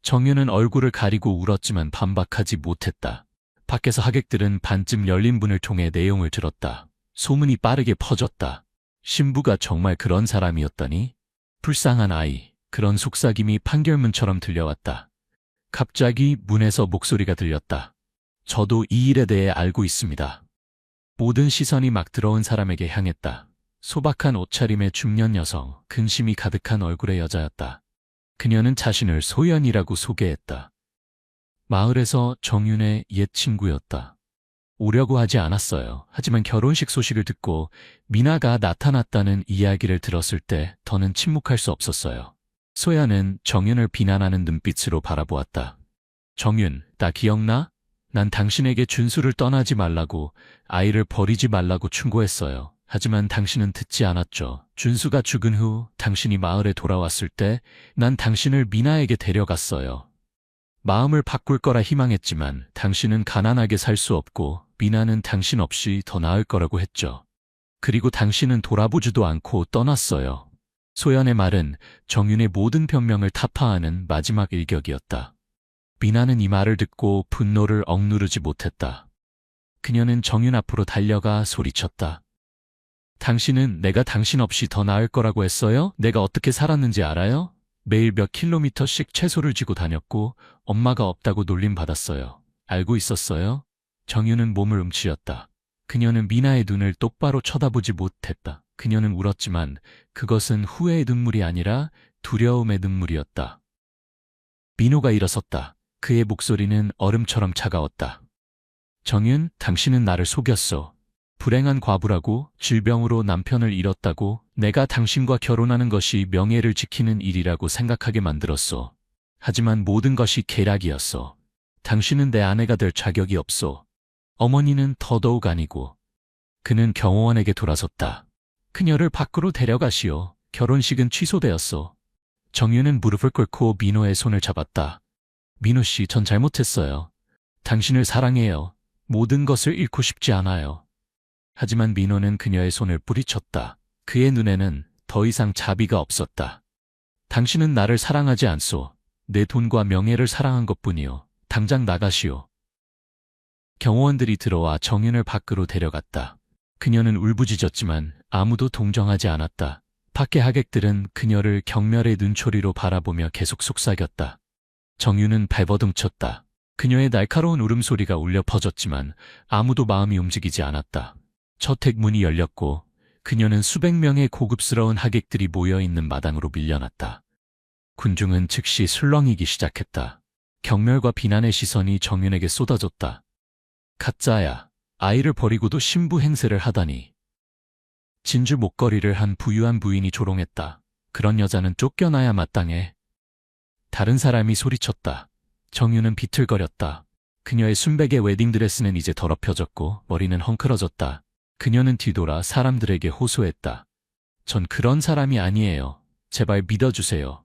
정윤은 얼굴을 가리고 울었지만 반박하지 못했다. 밖에서 하객들은 반쯤 열린 문을 통해 내용을 들었다. 소문이 빠르게 퍼졌다. 신부가 정말 그런 사람이었더니? 불쌍한 아이, 그런 속삭임이 판결문처럼 들려왔다. 갑자기 문에서 목소리가 들렸다. 저도 이 일에 대해 알고 있습니다. 모든 시선이 막 들어온 사람에게 향했다. 소박한 옷차림의 중년 여성, 근심이 가득한 얼굴의 여자였다. 그녀는 자신을 소연이라고 소개했다. 마을에서 정윤의 옛 친구였다. 오려고 하지 않았어요. 하지만 결혼식 소식을 듣고 미나가 나타났다는 이야기를 들었을 때 더는 침묵할 수 없었어요. 소연은 정윤을 비난하는 눈빛으로 바라보았다. 정윤, 나 기억나? 난 당신에게 준수를 떠나지 말라고, 아이를 버리지 말라고 충고했어요. 하지만 당신은 듣지 않았죠. 준수가 죽은 후 당신이 마을에 돌아왔을 때 난 당신을 미나에게 데려갔어요. 마음을 바꿀 거라 희망했지만 당신은 가난하게 살 수 없고 미나는 당신 없이 더 나을 거라고 했죠. 그리고 당신은 돌아보지도 않고 떠났어요. 소연의 말은 정윤의 모든 변명을 타파하는 마지막 일격이었다. 미나는 이 말을 듣고 분노를 억누르지 못했다. 그녀는 정윤 앞으로 달려가 소리쳤다. 당신은 내가 당신 없이 더 나을 거라고 했어요? 내가 어떻게 살았는지 알아요? 매일 몇 킬로미터씩 채소를 쥐고 다녔고 엄마가 없다고 놀림받았어요. 알고 있었어요? 정윤은 몸을 움츠렸다. 그녀는 미나의 눈을 똑바로 쳐다보지 못했다. 그녀는 울었지만 그것은 후회의 눈물이 아니라 두려움의 눈물이었다. 민호가 일어섰다. 그의 목소리는 얼음처럼 차가웠다. 정윤, 당신은 나를 속였어. 불행한 과부라고, 질병으로 남편을 잃었다고, 내가 당신과 결혼하는 것이 명예를 지키는 일이라고 생각하게 만들었어. 하지만 모든 것이 계략이었어. 당신은 내 아내가 될 자격이 없어. 어머니는 더더욱 아니고. 그는 경호원에게 돌아섰다. 그녀를 밖으로 데려가시오. 결혼식은 취소되었어. 정윤은 무릎을 꿇고 민호의 손을 잡았다. 민호 씨, 전 잘못했어요. 당신을 사랑해요. 모든 것을 잃고 싶지 않아요. 하지만 민호는 그녀의 손을 뿌리쳤다. 그의 눈에는 더 이상 자비가 없었다. 당신은 나를 사랑하지 않소. 내 돈과 명예를 사랑한 것뿐이요. 당장 나가시오. 경호원들이 들어와 정윤을 밖으로 데려갔다. 그녀는 울부짖었지만 아무도 동정하지 않았다. 밖의 하객들은 그녀를 경멸의 눈초리로 바라보며 계속 속삭였다. 정윤은 발버둥 쳤다. 그녀의 날카로운 울음소리가 울려 퍼졌지만 아무도 마음이 움직이지 않았다. 저택 문이 열렸고 그녀는 수백 명의 고급스러운 하객들이 모여있는 마당으로 밀려났다. 군중은 즉시 술렁이기 시작했다. 경멸과 비난의 시선이 정윤에게 쏟아졌다. 가짜야. 아이를 버리고도 신부 행세를 하다니. 진주 목걸이를 한 부유한 부인이 조롱했다. 그런 여자는 쫓겨나야 마땅해. 다른 사람이 소리쳤다. 정윤은 비틀거렸다. 그녀의 순백의 웨딩드레스는 이제 더럽혀졌고 머리는 헝클어졌다. 그녀는 뒤돌아 사람들에게 호소했다. 전 그런 사람이 아니에요. 제발 믿어주세요.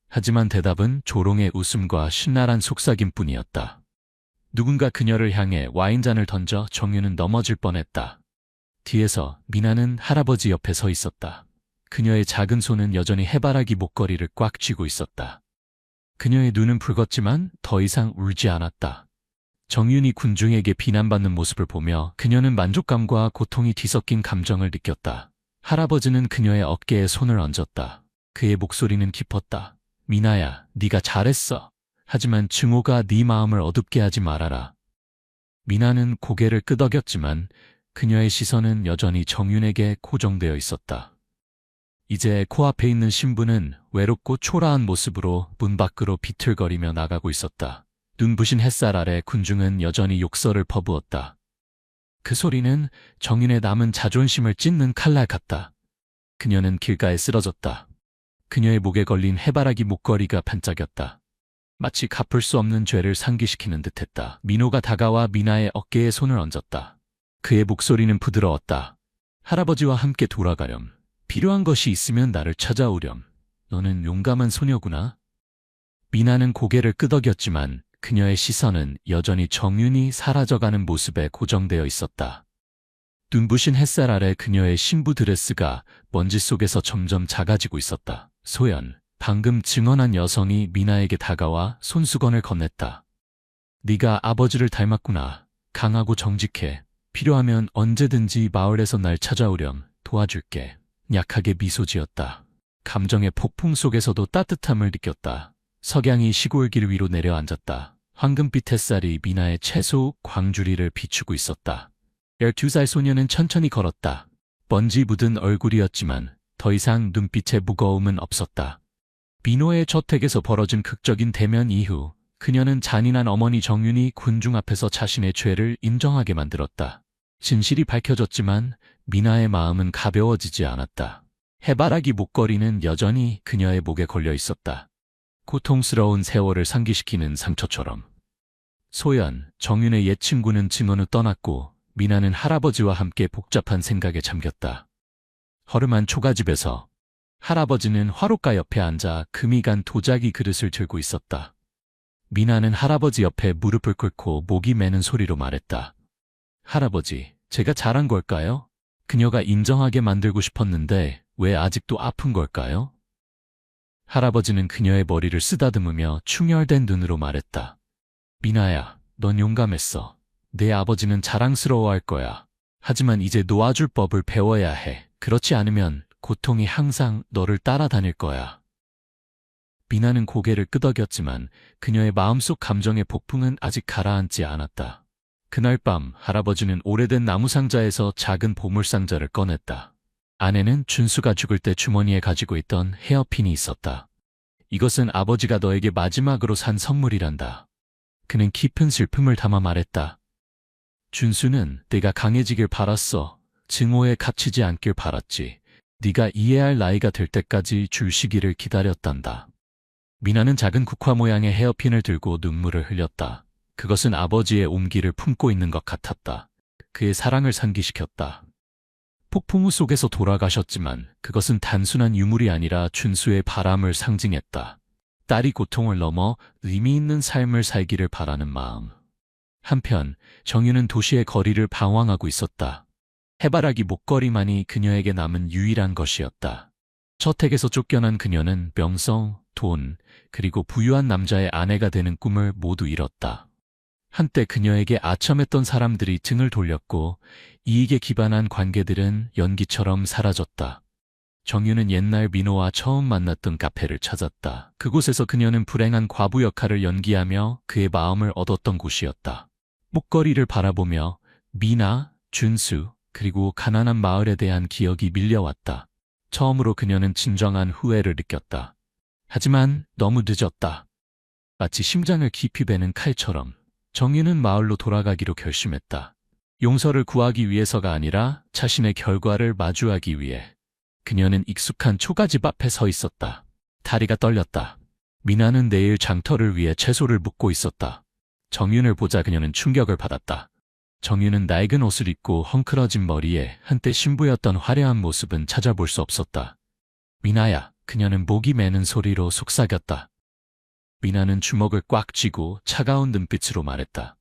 하지만 대답은 조롱의 웃음과 신랄한 속삭임뿐이었다. 누군가 그녀를 향해 와인잔을 던져 정윤은 넘어질 뻔했다. 뒤에서 미나는 할아버지 옆에 서 있었다. 그녀의 작은 손은 여전히 해바라기 목걸이를 꽉 쥐고 있었다. 그녀의 눈은 붉었지만 더 이상 울지 않았다. 정윤이 군중에게 비난받는 모습을 보며 그녀는 만족감과 고통이 뒤섞인 감정을 느꼈다. 할아버지는 그녀의 어깨에 손을 얹었다. 그의 목소리는 깊었다. 미나야, 네가 잘했어. 하지만 증오가 네 마음을 어둡게 하지 말아라. 미나는 고개를 끄덕였지만 그녀의 시선은 여전히 정윤에게 고정되어 있었다. 이제 코앞에 있는 신부는 외롭고 초라한 모습으로 문 밖으로 비틀거리며 나가고 있었다. 눈부신 햇살 아래 군중은 여전히 욕설을 퍼부었다. 그 소리는 정윤의 남은 자존심을 찢는 칼날 같다. 그녀는 길가에 쓰러졌다. 그녀의 목에 걸린 해바라기 목걸이가 반짝였다. 마치 갚을 수 없는 죄를 상기시키는 듯했다. 민호가 다가와 미나의 어깨에 손을 얹었다. 그의 목소리는 부드러웠다. 할아버지와 함께 돌아가렴. 필요한 것이 있으면 나를 찾아오렴. 너는 용감한 소녀구나. 미나는 고개를 끄덕였지만 그녀의 시선은 여전히 정윤이 사라져가는 모습에 고정되어 있었다. 눈부신 햇살 아래 그녀의 신부 드레스가 먼지 속에서 점점 작아지고 있었다. 소연, 방금 증언한 여성이 미나에게 다가와 손수건을 건넸다. 네가 아버지를 닮았구나. 강하고 정직해. 필요하면 언제든지 마을에서 날 찾아오렴. 도와줄게. 약하게 미소 지었다. 감정의 폭풍 속에서도 따뜻함을 느꼈다. 석양이 시골길 위로 내려앉았다. 황금빛 햇살이 미나의 채소 광주리를 비추고 있었다. 12살 소녀는 천천히 걸었다. 먼지 묻은 얼굴이었지만 더 이상 눈빛에 무거움은 없었다. 민호의 저택에서 벌어진 극적인 대면 이후 그녀는 잔인한 어머니 정윤이 군중 앞에서 자신의 죄를 인정하게 만들었다. 진실이 밝혀졌지만 미나의 마음은 가벼워지지 않았다. 해바라기 목걸이는 여전히 그녀의 목에 걸려 있었다. 고통스러운 세월을 상기시키는 상처처럼. 소연, 정윤의 옛 친구는 증언 후 떠났고 미나는 할아버지와 함께 복잡한 생각에 잠겼다. 허름한 초가집에서 할아버지는 화롯가 옆에 앉아 금이 간 도자기 그릇을 들고 있었다. 미나는 할아버지 옆에 무릎을 꿇고 목이 매는 소리로 말했다. 할아버지, 제가 잘한 걸까요? 그녀가 인정하게 만들고 싶었는데 왜 아직도 아픈 걸까요? 할아버지는 그녀의 머리를 쓰다듬으며 충혈된 눈으로 말했다. 미나야, 넌 용감했어. 내 아버지는 자랑스러워할 거야. 하지만 이제 놓아줄 법을 배워야 해. 그렇지 않으면 고통이 항상 너를 따라다닐 거야. 미나는 고개를 끄덕였지만 그녀의 마음속 감정의 폭풍은 아직 가라앉지 않았다. 그날 밤 할아버지는 오래된 나무상자에서 작은 보물상자를 꺼냈다. 안에는 준수가 죽을 때 주머니에 가지고 있던 헤어핀이 있었다. 이것은 아버지가 너에게 마지막으로 산 선물이란다. 그는 깊은 슬픔을 담아 말했다. 준수는 내가 강해지길 바랐어. 증오에 갇히지 않길 바랐지. 네가 이해할 나이가 될 때까지 줄 시기를 기다렸단다. 미나는 작은 국화 모양의 헤어핀을 들고 눈물을 흘렸다. 그것은 아버지의 온기를 품고 있는 것 같았다. 그의 사랑을 상기시켰다. 폭풍우 속에서 돌아가셨지만 그것은 단순한 유물이 아니라 준수의 바람을 상징했다. 딸이 고통을 넘어 의미 있는 삶을 살기를 바라는 마음. 한편 정윤은 도시의 거리를 방황하고 있었다. 해바라기 목걸이만이 그녀에게 남은 유일한 것이었다. 저택에서 쫓겨난 그녀는 명성, 돈, 그리고 부유한 남자의 아내가 되는 꿈을 모두 잃었다. 한때 그녀에게 아첨했던 사람들이 등을 돌렸고 이익에 기반한 관계들은 연기처럼 사라졌다. 정유는 옛날 민호와 처음 만났던 카페를 찾았다. 그곳에서 그녀는 불행한 과부 역할을 연기하며 그의 마음을 얻었던 곳이었다. 목걸이를 바라보며 미나, 준수, 그리고 가난한 마을에 대한 기억이 밀려왔다. 처음으로 그녀는 진정한 후회를 느꼈다. 하지만 너무 늦었다. 마치 심장을 깊이 베는 칼처럼 정유는 마을로 돌아가기로 결심했다. 용서를 구하기 위해서가 아니라 자신의 결과를 마주하기 위해. 그녀는 익숙한 초가집 앞에 서 있었다. 다리가 떨렸다. 미나는 내일 장터를 위해 채소를 묻고 있었다. 정윤을 보자 그녀는 충격을 받았다. 정윤은 낡은 옷을 입고 헝클어진 머리에 한때 신부였던 화려한 모습은 찾아볼 수 없었다. 미나야, 그녀는 목이 매는 소리로 속삭였다. 미나는 주먹을 꽉 쥐고 차가운 눈빛으로 말했다.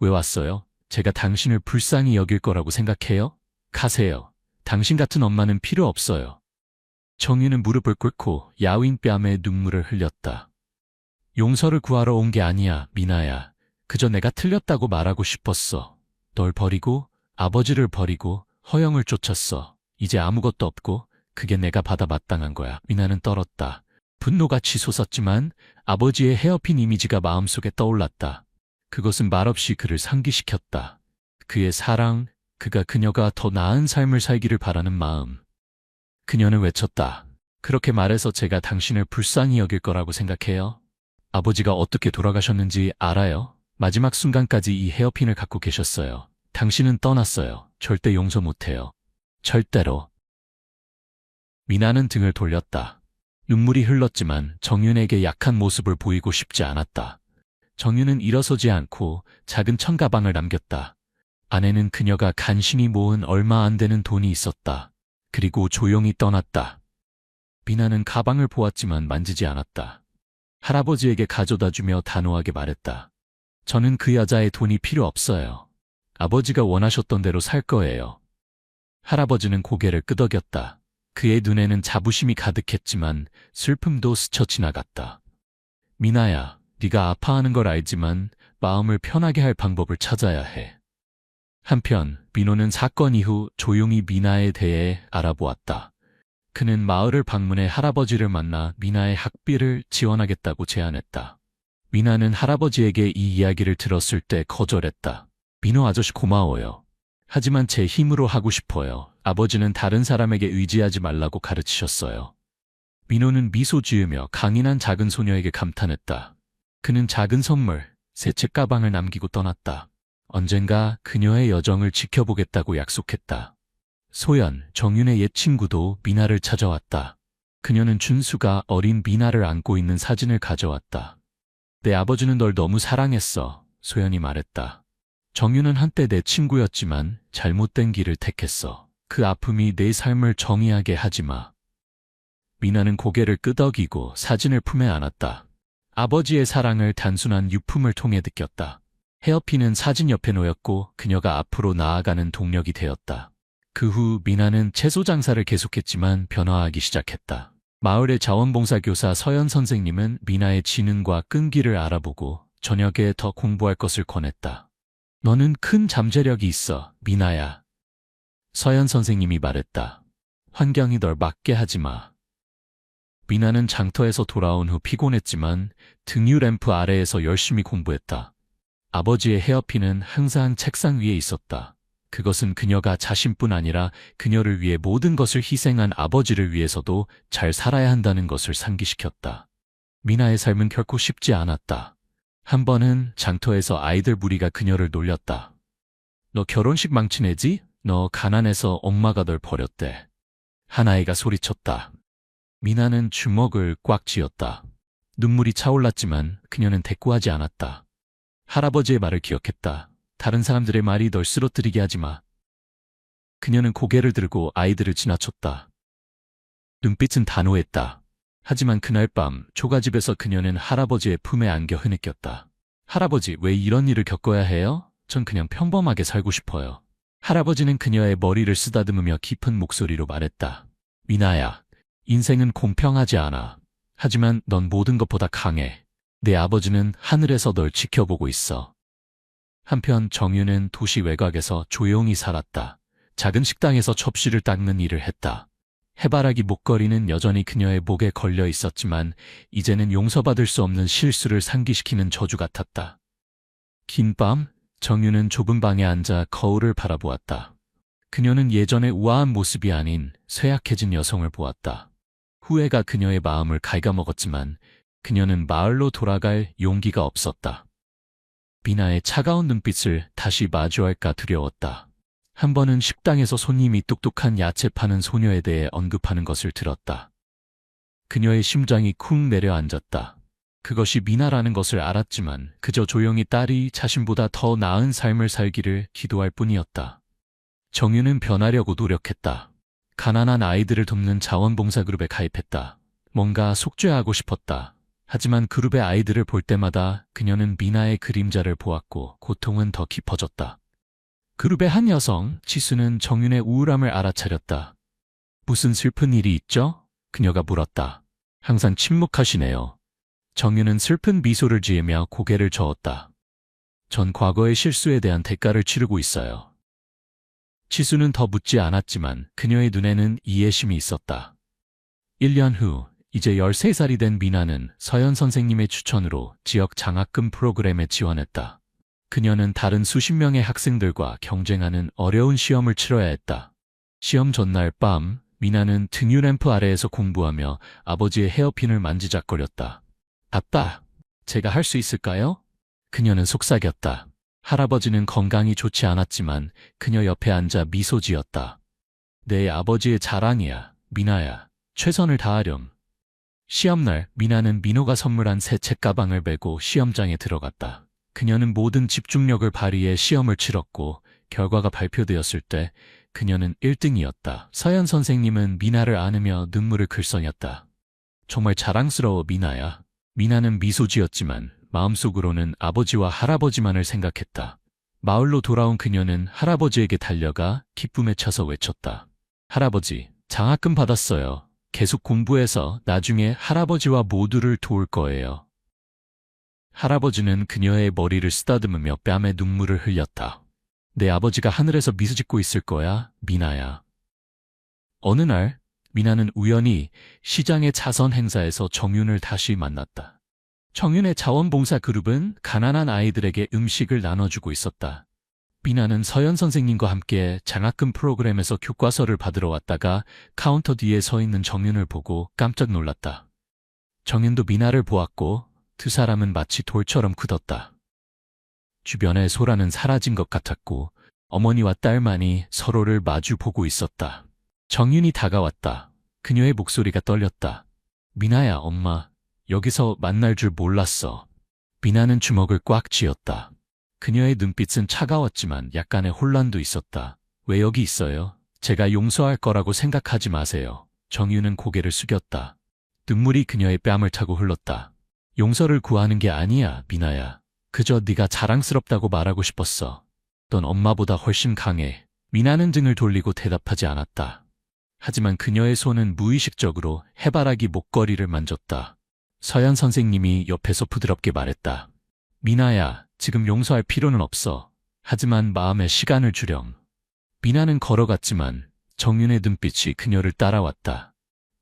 왜 왔어요? 제가 당신을 불쌍히 여길 거라고 생각해요? 가세요. 당신 같은 엄마는 필요 없어요. 정유는 무릎을 꿇고 야윈 뺨에 눈물을 흘렸다. 용서를 구하러 온 게 아니야, 미나야. 그저 내가 틀렸다고 말하고 싶었어. 널 버리고 아버지를 버리고 허영을 쫓았어. 이제 아무것도 없고 그게 내가 받아 마땅한 거야. 미나는 떨었다. 분노가 치솟았지만 아버지의 헤어핀 이미지가 마음속에 떠올랐다. 그것은 말없이 그를 상기시켰다. 그의 사랑, 그녀가 더 나은 삶을 살기를 바라는 마음. 그녀는 외쳤다. 그렇게 말해서 제가 당신을 불쌍히 여길 거라고 생각해요? 아버지가 어떻게 돌아가셨는지 알아요? 마지막 순간까지 이 헤어핀을 갖고 계셨어요. 당신은 떠났어요. 절대 용서 못해요. 절대로. 미나는 등을 돌렸다. 눈물이 흘렀지만 정윤에게 약한 모습을 보이고 싶지 않았다. 정윤은 일어서지 않고 작은 청가방을 남겼다. 안에는 그녀가 간신히 모은 얼마 안 되는 돈이 있었다. 그리고 조용히 떠났다. 미나는 가방을 보았지만 만지지 않았다. 할아버지에게 가져다주며 단호하게 말했다. 저는 그 여자의 돈이 필요 없어요. 아버지가 원하셨던 대로 살 거예요. 할아버지는 고개를 끄덕였다. 그의 눈에는 자부심이 가득했지만 슬픔도 스쳐 지나갔다. 미나야, 네가 아파하는 걸 알지만 마음을 편하게 할 방법을 찾아야 해. 한편 민호는 사건 이후 조용히 미나에 대해 알아보았다. 그는 마을을 방문해 할아버지를 만나 미나의 학비를 지원하겠다고 제안했다. 미나는 할아버지에게 이 이야기를 들었을 때 거절했다. 민호 아저씨 고마워요. 하지만 제 힘으로 하고 싶어요. 아버지는 다른 사람에게 의지하지 말라고 가르치셨어요. 민호는 미소 지으며 강인한 작은 소녀에게 감탄했다. 그는 작은 선물, 새 책가방을 남기고 떠났다. 언젠가 그녀의 여정을 지켜보겠다고 약속했다. 소연, 정윤의 옛 친구도 미나를 찾아왔다. 그녀는 준수가 어린 미나를 안고 있는 사진을 가져왔다. 내 아버지는 널 너무 사랑했어, 소연이 말했다. 정윤은 한때 내 친구였지만 잘못된 길을 택했어. 그 아픔이 내 삶을 정의하게 하지 마. 미나는 고개를 끄덕이고 사진을 품에 안았다. 아버지의 사랑을 단순한 유품을 통해 느꼈다. 헤어핀은 사진 옆에 놓였고 그녀가 앞으로 나아가는 동력이 되었다. 그 후 미나는 채소 장사를 계속했지만 변화하기 시작했다. 마을의 자원봉사교사 서연 선생님은 미나의 지능과 끈기를 알아보고 저녁에 더 공부할 것을 권했다. 너는 큰 잠재력이 있어, 미나야. 서연 선생님이 말했다. 환경이 널 맞게 하지 마. 미나는 장터에서 돌아온 후 피곤했지만 등유 램프 아래에서 열심히 공부했다. 아버지의 헤어핀은 항상 책상 위에 있었다. 그것은 그녀가 자신뿐 아니라 그녀를 위해 모든 것을 희생한 아버지를 위해서도 잘 살아야 한다는 것을 상기시켰다. 미나의 삶은 결코 쉽지 않았다. 한 번은 장터에서 아이들 무리가 그녀를 놀렸다. 너 결혼식 망치내지? 너 가난해서 엄마가 널 버렸대. 한 아이가 소리쳤다. 미나는 주먹을 꽉 쥐었다. 눈물이 차올랐지만 그녀는 대꾸하지 않았다. 할아버지의 말을 기억했다. 다른 사람들의 말이 널 쓰러뜨리게 하지 마. 그녀는 고개를 들고 아이들을 지나쳤다. 눈빛은 단호했다. 하지만 그날 밤 초가집에서 그녀는 할아버지의 품에 안겨 흐느꼈다. 할아버지, 왜 이런 일을 겪어야 해요? 전 그냥 평범하게 살고 싶어요. 할아버지는 그녀의 머리를 쓰다듬으며 깊은 목소리로 말했다. 미나야, 인생은 공평하지 않아. 하지만 넌 모든 것보다 강해. 내 아버지는 하늘에서 널 지켜보고 있어. 한편 정유는 도시 외곽에서 조용히 살았다. 작은 식당에서 접시를 닦는 일을 했다. 해바라기 목걸이는 여전히 그녀의 목에 걸려 있었지만 이제는 용서받을 수 없는 실수를 상기시키는 저주 같았다. 긴 밤, 정유는 좁은 방에 앉아 거울을 바라보았다. 그녀는 예전의 우아한 모습이 아닌 쇠약해진 여성을 보았다. 후회가 그녀의 마음을 갉아먹었지만 그녀는 마을로 돌아갈 용기가 없었다. 미나의 차가운 눈빛을 다시 마주할까 두려웠다. 한 번은 식당에서 손님이 똑똑한 야채 파는 소녀에 대해 언급하는 것을 들었다. 그녀의 심장이 쿵 내려앉았다. 그것이 미나라는 것을 알았지만 그저 조용히 딸이 자신보다 더 나은 삶을 살기를 기도할 뿐이었다. 정유는 변하려고 노력했다. 가난한 아이들을 돕는 자원봉사 그룹에 가입했다. 뭔가 속죄하고 싶었다. 하지만 그룹의 아이들을 볼 때마다 그녀는 미나의 그림자를 보았고 고통은 더 깊어졌다. 그룹의 한 여성, 지수는 정윤의 우울함을 알아차렸다. 무슨 슬픈 일이 있죠? 그녀가 물었다. 항상 침묵하시네요. 정윤은 슬픈 미소를 지으며 고개를 저었다. 전 과거의 실수에 대한 대가를 치르고 있어요. 지수는 더 묻지 않았지만 그녀의 눈에는 이해심이 있었다. 1년 후, 이제 13살이 된 미나는 서연 선생님의 추천으로 지역 장학금 프로그램에 지원했다. 그녀는 다른 수십 명의 학생들과 경쟁하는 어려운 시험을 치러야 했다. 시험 전날 밤, 미나는 등유램프 아래에서 공부하며 아버지의 헤어핀을 만지작거렸다. 아빠, 제가 할 수 있을까요? 그녀는 속삭였다. 할아버지는 건강이 좋지 않았지만 그녀 옆에 앉아 미소 지었다. 내 아버지의 자랑이야, 미나야. 최선을 다하렴. 시험날, 미나는 민호가 선물한 새 책가방을 메고 시험장에 들어갔다. 그녀는 모든 집중력을 발휘해 시험을 치렀고 결과가 발표되었을 때 그녀는 1등이었다. 서연 선생님은 미나를 안으며 눈물을 글썽였다. 정말 자랑스러워, 미나야. 미나는 미소 지었지만 마음속으로는 아버지와 할아버지만을 생각했다. 마을로 돌아온 그녀는 할아버지에게 달려가 기쁨에 차서 외쳤다. 할아버지, 장학금 받았어요. 계속 공부해서 나중에 할아버지와 모두를 도울 거예요. 할아버지는 그녀의 머리를 쓰다듬으며 뺨에 눈물을 흘렸다. 내 아버지가 하늘에서 미소 짓고 있을 거야, 미나야. 어느 날, 미나는 우연히 시장의 자선 행사에서 정윤을 다시 만났다. 정윤의 자원봉사 그룹은 가난한 아이들에게 음식을 나눠주고 있었다. 미나는 서연 선생님과 함께 장학금 프로그램에서 교과서를 받으러 왔다가 카운터 뒤에 서 있는 정윤을 보고 깜짝 놀랐다. 정윤도 미나를 보았고 두 사람은 마치 돌처럼 굳었다. 주변의 소란은 사라진 것 같았고 어머니와 딸만이 서로를 마주 보고 있었다. 정윤이 다가왔다. 그녀의 목소리가 떨렸다. 미나야, 엄마. 여기서 만날 줄 몰랐어. 미나는 주먹을 꽉 쥐었다. 그녀의 눈빛은 차가웠지만 약간의 혼란도 있었다. 왜 여기 있어요? 제가 용서할 거라고 생각하지 마세요. 정유는 고개를 숙였다. 눈물이 그녀의 뺨을 타고 흘렀다. 용서를 구하는 게 아니야, 미나야. 그저 네가 자랑스럽다고 말하고 싶었어. 넌 엄마보다 훨씬 강해. 미나는 등을 돌리고 대답하지 않았다. 하지만 그녀의 손은 무의식적으로 해바라기 목걸이를 만졌다. 서연 선생님이 옆에서 부드럽게 말했다. 미나야, 지금 용서할 필요는 없어. 하지만 마음에 시간을 주렴. 미나는 걸어갔지만 정윤의 눈빛이 그녀를 따라왔다.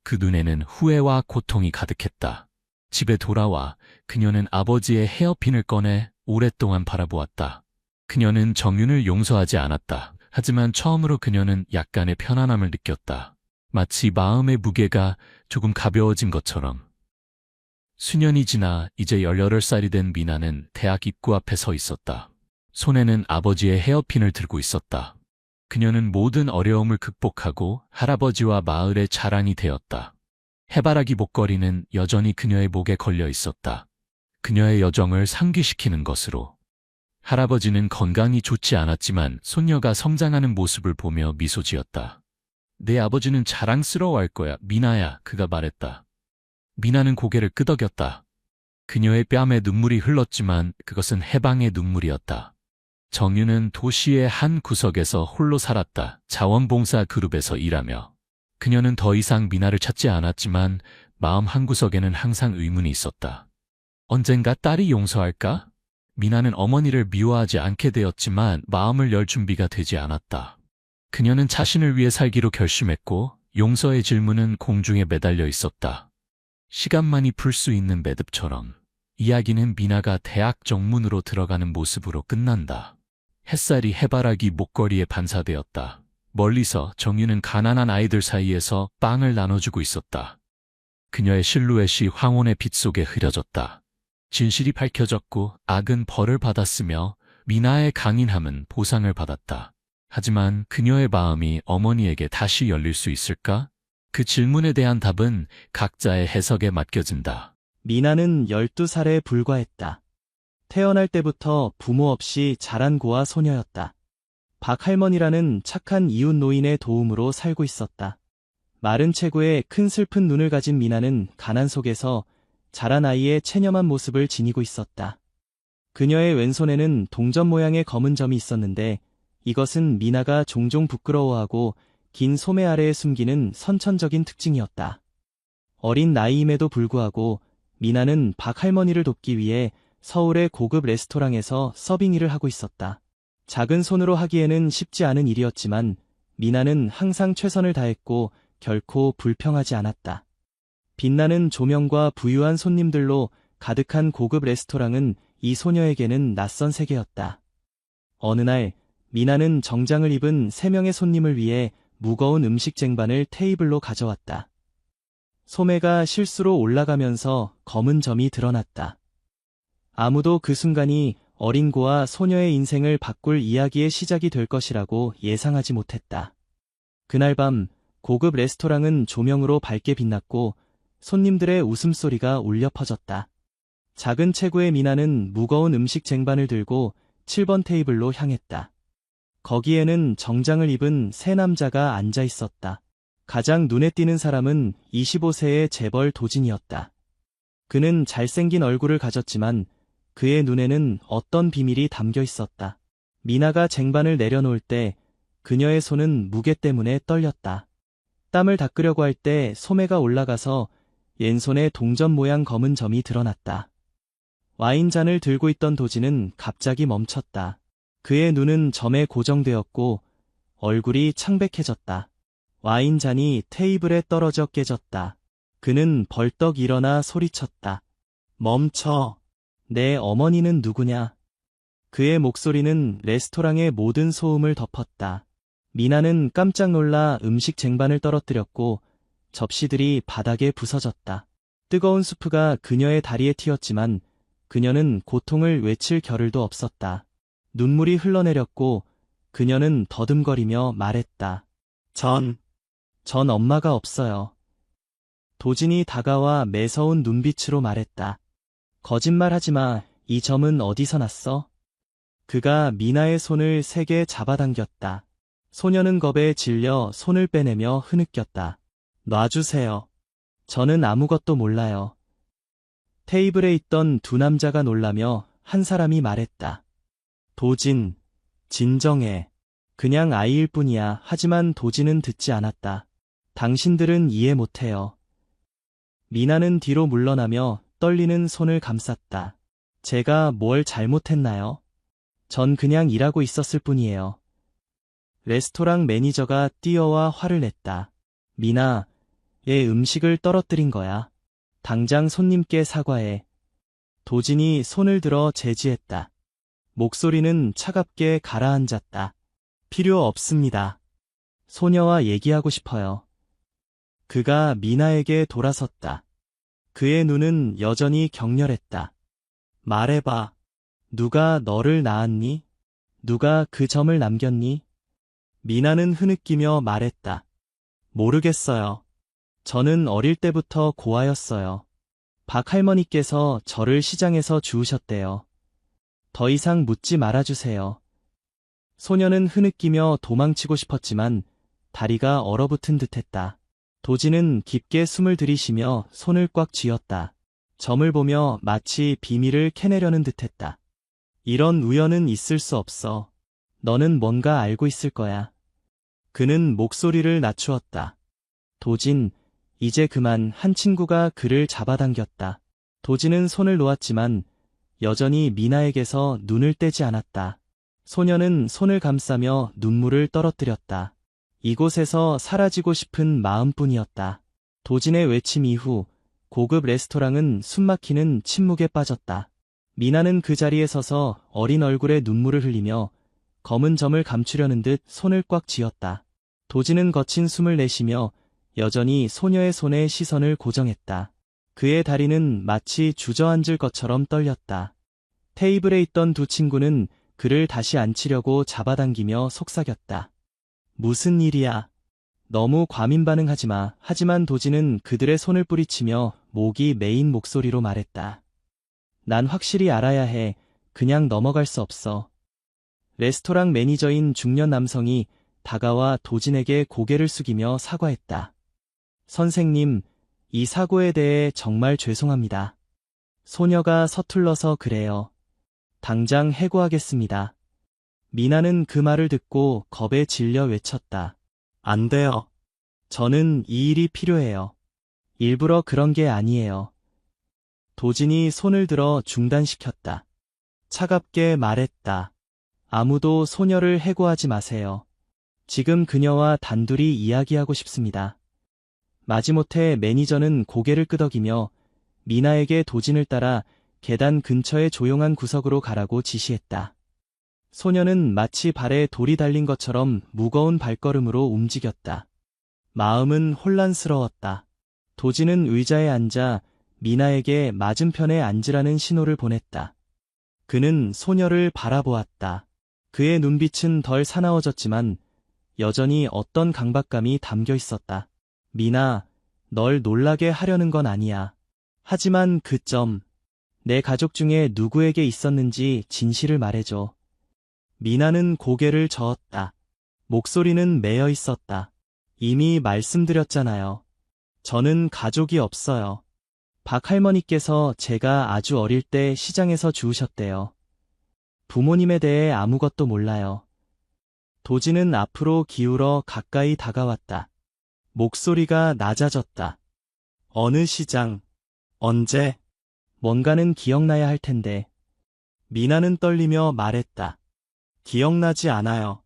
그 눈에는 후회와 고통이 가득했다. 집에 돌아와 그녀는 아버지의 헤어핀을 꺼내 오랫동안 바라보았다. 그녀는 정윤을 용서하지 않았다. 하지만 처음으로 그녀는 약간의 편안함을 느꼈다. 마치 마음의 무게가 조금 가벼워진 것처럼. 수년이 지나 이제 18살이 된 미나는 대학 입구 앞에 서 있었다. 손에는 아버지의 헤어핀을 들고 있었다. 그녀는 모든 어려움을 극복하고 할아버지와 마을의 자랑이 되었다. 해바라기 목걸이는 여전히 그녀의 목에 걸려 있었다. 그녀의 여정을 상기시키는 것으로. 할아버지는 건강이 좋지 않았지만 손녀가 성장하는 모습을 보며 미소 지었다. 내 아버지는 자랑스러워할 거야, 미나야, 그가 말했다. 미나는 고개를 끄덕였다. 그녀의 뺨에 눈물이 흘렀지만 그것은 해방의 눈물이었다. 정유는 도시의 한 구석에서 홀로 살았다. 자원봉사 그룹에서 일하며. 그녀는 더 이상 미나를 찾지 않았지만 마음 한구석에는 항상 의문이 있었다. 언젠가 딸이 용서할까? 미나는 어머니를 미워하지 않게 되었지만 마음을 열 준비가 되지 않았다. 그녀는 자신을 위해 살기로 결심했고 용서의 질문은 공중에 매달려 있었다. 시간만이 풀 수 있는 매듭처럼 이야기는 미나가 대학 정문으로 들어가는 모습으로 끝난다. 햇살이 해바라기 목걸이에 반사되었다. 멀리서 정유는 가난한 아이들 사이에서 빵을 나눠주고 있었다. 그녀의 실루엣이 황혼의 빛 속에 흐려졌다. 진실이 밝혀졌고 악은 벌을 받았으며 미나의 강인함은 보상을 받았다. 하지만 그녀의 마음이 어머니에게 다시 열릴 수 있을까? 그 질문에 대한 답은 각자의 해석에 맡겨진다. 미나는 12살에 불과했다. 태어날 때부터 부모 없이 자란 고아 소녀였다. 박할머니라는 착한 이웃 노인의 도움으로 살고 있었다. 마른 체구에 큰 슬픈 눈을 가진 미나는 가난 속에서 자란 아이의 체념한 모습을 지니고 있었다. 그녀의 왼손에는 동전 모양의 검은 점이 있었는데 이것은 미나가 종종 부끄러워하고 긴 소매 아래에 숨기는 선천적인 특징이었다. 어린 나이임에도 불구하고 미나는 박할머니를 돕기 위해 서울의 고급 레스토랑에서 서빙 일을 하고 있었다. 작은 손으로 하기에는 쉽지 않은 일이었지만 미나는 항상 최선을 다했고 결코 불평하지 않았다. 빛나는 조명과 부유한 손님들로 가득한 고급 레스토랑은 이 소녀에게는 낯선 세계였다. 어느 날 미나는 정장을 입은 3명의 손님을 위해 무거운 음식 쟁반을 테이블로 가져왔다. 소매가 실수로 올라가면서 검은 점이 드러났다. 아무도 그 순간이 어린 고아 소녀의 인생을 바꿀 이야기의 시작이 될 것이라고 예상하지 못했다. 그날 밤 고급 레스토랑은 조명으로 밝게 빛났고 손님들의 웃음소리가 울려 퍼졌다. 작은 체구의 미나는 무거운 음식 쟁반을 들고 7번 테이블로 향했다. 거기에는 정장을 입은 3남자가 앉아 있었다. 가장 눈에 띄는 사람은 25세의 재벌 도진이었다. 그는 잘생긴 얼굴을 가졌지만 그의 눈에는 어떤 비밀이 담겨 있었다. 미나가 쟁반을 내려놓을 때 그녀의 손은 무게 때문에 떨렸다. 땀을 닦으려고 할 때 소매가 올라가서 왼손에 동전 모양 검은 점이 드러났다. 와인잔을 들고 있던 도진은 갑자기 멈췄다. 그의 눈은 점에 고정되었고 얼굴이 창백해졌다. 와인잔이 테이블에 떨어져 깨졌다. 그는 벌떡 일어나 소리쳤다. 멈춰. 내 어머니는 누구냐? 그의 목소리는 레스토랑의 모든 소음을 덮었다. 미나는 깜짝 놀라 음식 쟁반을 떨어뜨렸고 접시들이 바닥에 부서졌다. 뜨거운 수프가 그녀의 다리에 튀었지만 그녀는 고통을 외칠 겨를도 없었다. 눈물이 흘러내렸고 그녀는 더듬거리며 말했다. 전 엄마가 없어요. 도진이 다가와 매서운 눈빛으로 말했다. 거짓말하지 마. 이 점은 어디서 났어? 그가 미나의 손을 세게 잡아당겼다. 소녀는 겁에 질려 손을 빼내며 흐느꼈다. 놔주세요. 저는 아무것도 몰라요. 테이블에 있던 2 남자가 놀라며 한 사람이 말했다. 도진, 진정해. 그냥 아이일 뿐이야. 하지만 도진은 듣지 않았다. 당신들은 이해 못해요. 미나는 뒤로 물러나며 떨리는 손을 감쌌다. 제가 뭘 잘못했나요? 전 그냥 일하고 있었을 뿐이에요. 레스토랑 매니저가 뛰어와 화를 냈다. 미나, 얘 음식을 떨어뜨린 거야. 당장 손님께 사과해. 도진이 손을 들어 제지했다. 목소리는 차갑게 가라앉았다. 필요 없습니다. 소녀와 얘기하고 싶어요. 그가 미나에게 돌아섰다. 그의 눈은 여전히 격렬했다. 말해봐. 누가 너를 낳았니? 누가 그 점을 남겼니? 미나는 흐느끼며 말했다. 모르겠어요. 저는 어릴 때부터 고아였어요. 박할머니께서 저를 시장에서 주우셨대요. 더 이상 묻지 말아주세요. 소녀는 흐느끼며 도망치고 싶었지만 다리가 얼어붙은 듯했다. 도진은 깊게 숨을 들이쉬며 손을 꽉 쥐었다. 점을 보며 마치 비밀을 캐내려는 듯했다. 이런 우연은 있을 수 없어. 너는 뭔가 알고 있을 거야. 그는 목소리를 낮추었다. 도진, 이제 그만. 한 친구가 그를 잡아당겼다. 도진은 손을 놓았지만 여전히 미나에게서 눈을 떼지 않았다. 소녀는 손을 감싸며 눈물을 떨어뜨렸다. 이곳에서 사라지고 싶은 마음뿐이었다. 도진의 외침 이후 고급 레스토랑은 숨막히는 침묵에 빠졌다. 미나는 그 자리에 서서 어린 얼굴에 눈물을 흘리며 검은 점을 감추려는 듯 손을 꽉 쥐었다. 도진은 거친 숨을 내쉬며 여전히 소녀의 손에 시선을 고정했다. 그의 다리는 마치 주저앉을 것처럼 떨렸다. 테이블에 있던 두 친구는 그를 다시 앉히려고 잡아당기며 속삭였다. 무슨 일이야? 너무 과민 반응하지 마. 하지만 도진은 그들의 손을 뿌리치며 목이 메인 목소리로 말했다. 난 확실히 알아야 해. 그냥 넘어갈 수 없어. 레스토랑 매니저인 중년 남성이 다가와 도진에게 고개를 숙이며 사과했다. 선생님, 이 사고에 대해 정말 죄송합니다. 소녀가 서툴러서 그래요. 당장 해고하겠습니다. 미나는 그 말을 듣고 겁에 질려 외쳤다. 안 돼요. 저는 이 일이 필요해요. 일부러 그런 게 아니에요. 도진이 손을 들어 중단시켰다. 차갑게 말했다. 아무도 소녀를 해고하지 마세요. 지금 그녀와 단둘이 이야기하고 싶습니다. 마지못해 매니저는 고개를 끄덕이며 미나에게 도진을 따라 계단 근처의 조용한 구석으로 가라고 지시했다. 소녀는 마치 발에 돌이 달린 것처럼 무거운 발걸음으로 움직였다. 마음은 혼란스러웠다. 도진은 의자에 앉아 미나에게 맞은편에 앉으라는 신호를 보냈다. 그는 소녀를 바라보았다. 그의 눈빛은 덜 사나워졌지만 여전히 어떤 강박감이 담겨 있었다. 미나, 널 놀라게 하려는 건 아니야. 하지만 그 점, 내 가족 중에 누구에게 있었는지 진실을 말해줘. 미나는 고개를 저었다. 목소리는 매여 있었다. 이미 말씀드렸잖아요. 저는 가족이 없어요. 박 할머니께서 제가 아주 어릴 때 시장에서 주우셨대요. 부모님에 대해 아무것도 몰라요. 도진은 앞으로 기울어 가까이 다가왔다. 목소리가 낮아졌다. 어느 시장? 언제? 뭔가는 기억나야 할 텐데. 미나는 떨리며 말했다. 기억나지 않아요.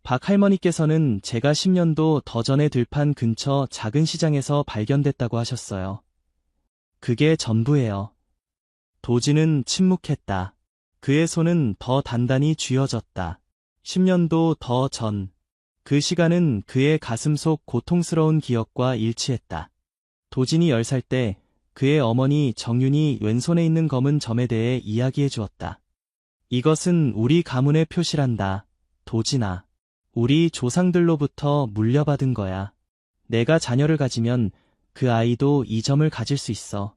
박 할머니께서는 제가 10년도 더 전에 들판 근처 작은 시장에서 발견됐다고 하셨어요. 그게 전부예요. 도진은 침묵했다. 그의 손은 더 단단히 쥐어졌다. 10년도 더 전. 그 시간은 그의 가슴 속 고통스러운 기억과 일치했다. 도진이 10살 때 그의 어머니 정윤이 왼손에 있는 검은 점에 대해 이야기해 주었다. 이것은 우리 가문의 표시란다. 도진아. 우리 조상들로부터 물려받은 거야. 내가 자녀를 가지면 그 아이도 이 점을 가질 수 있어.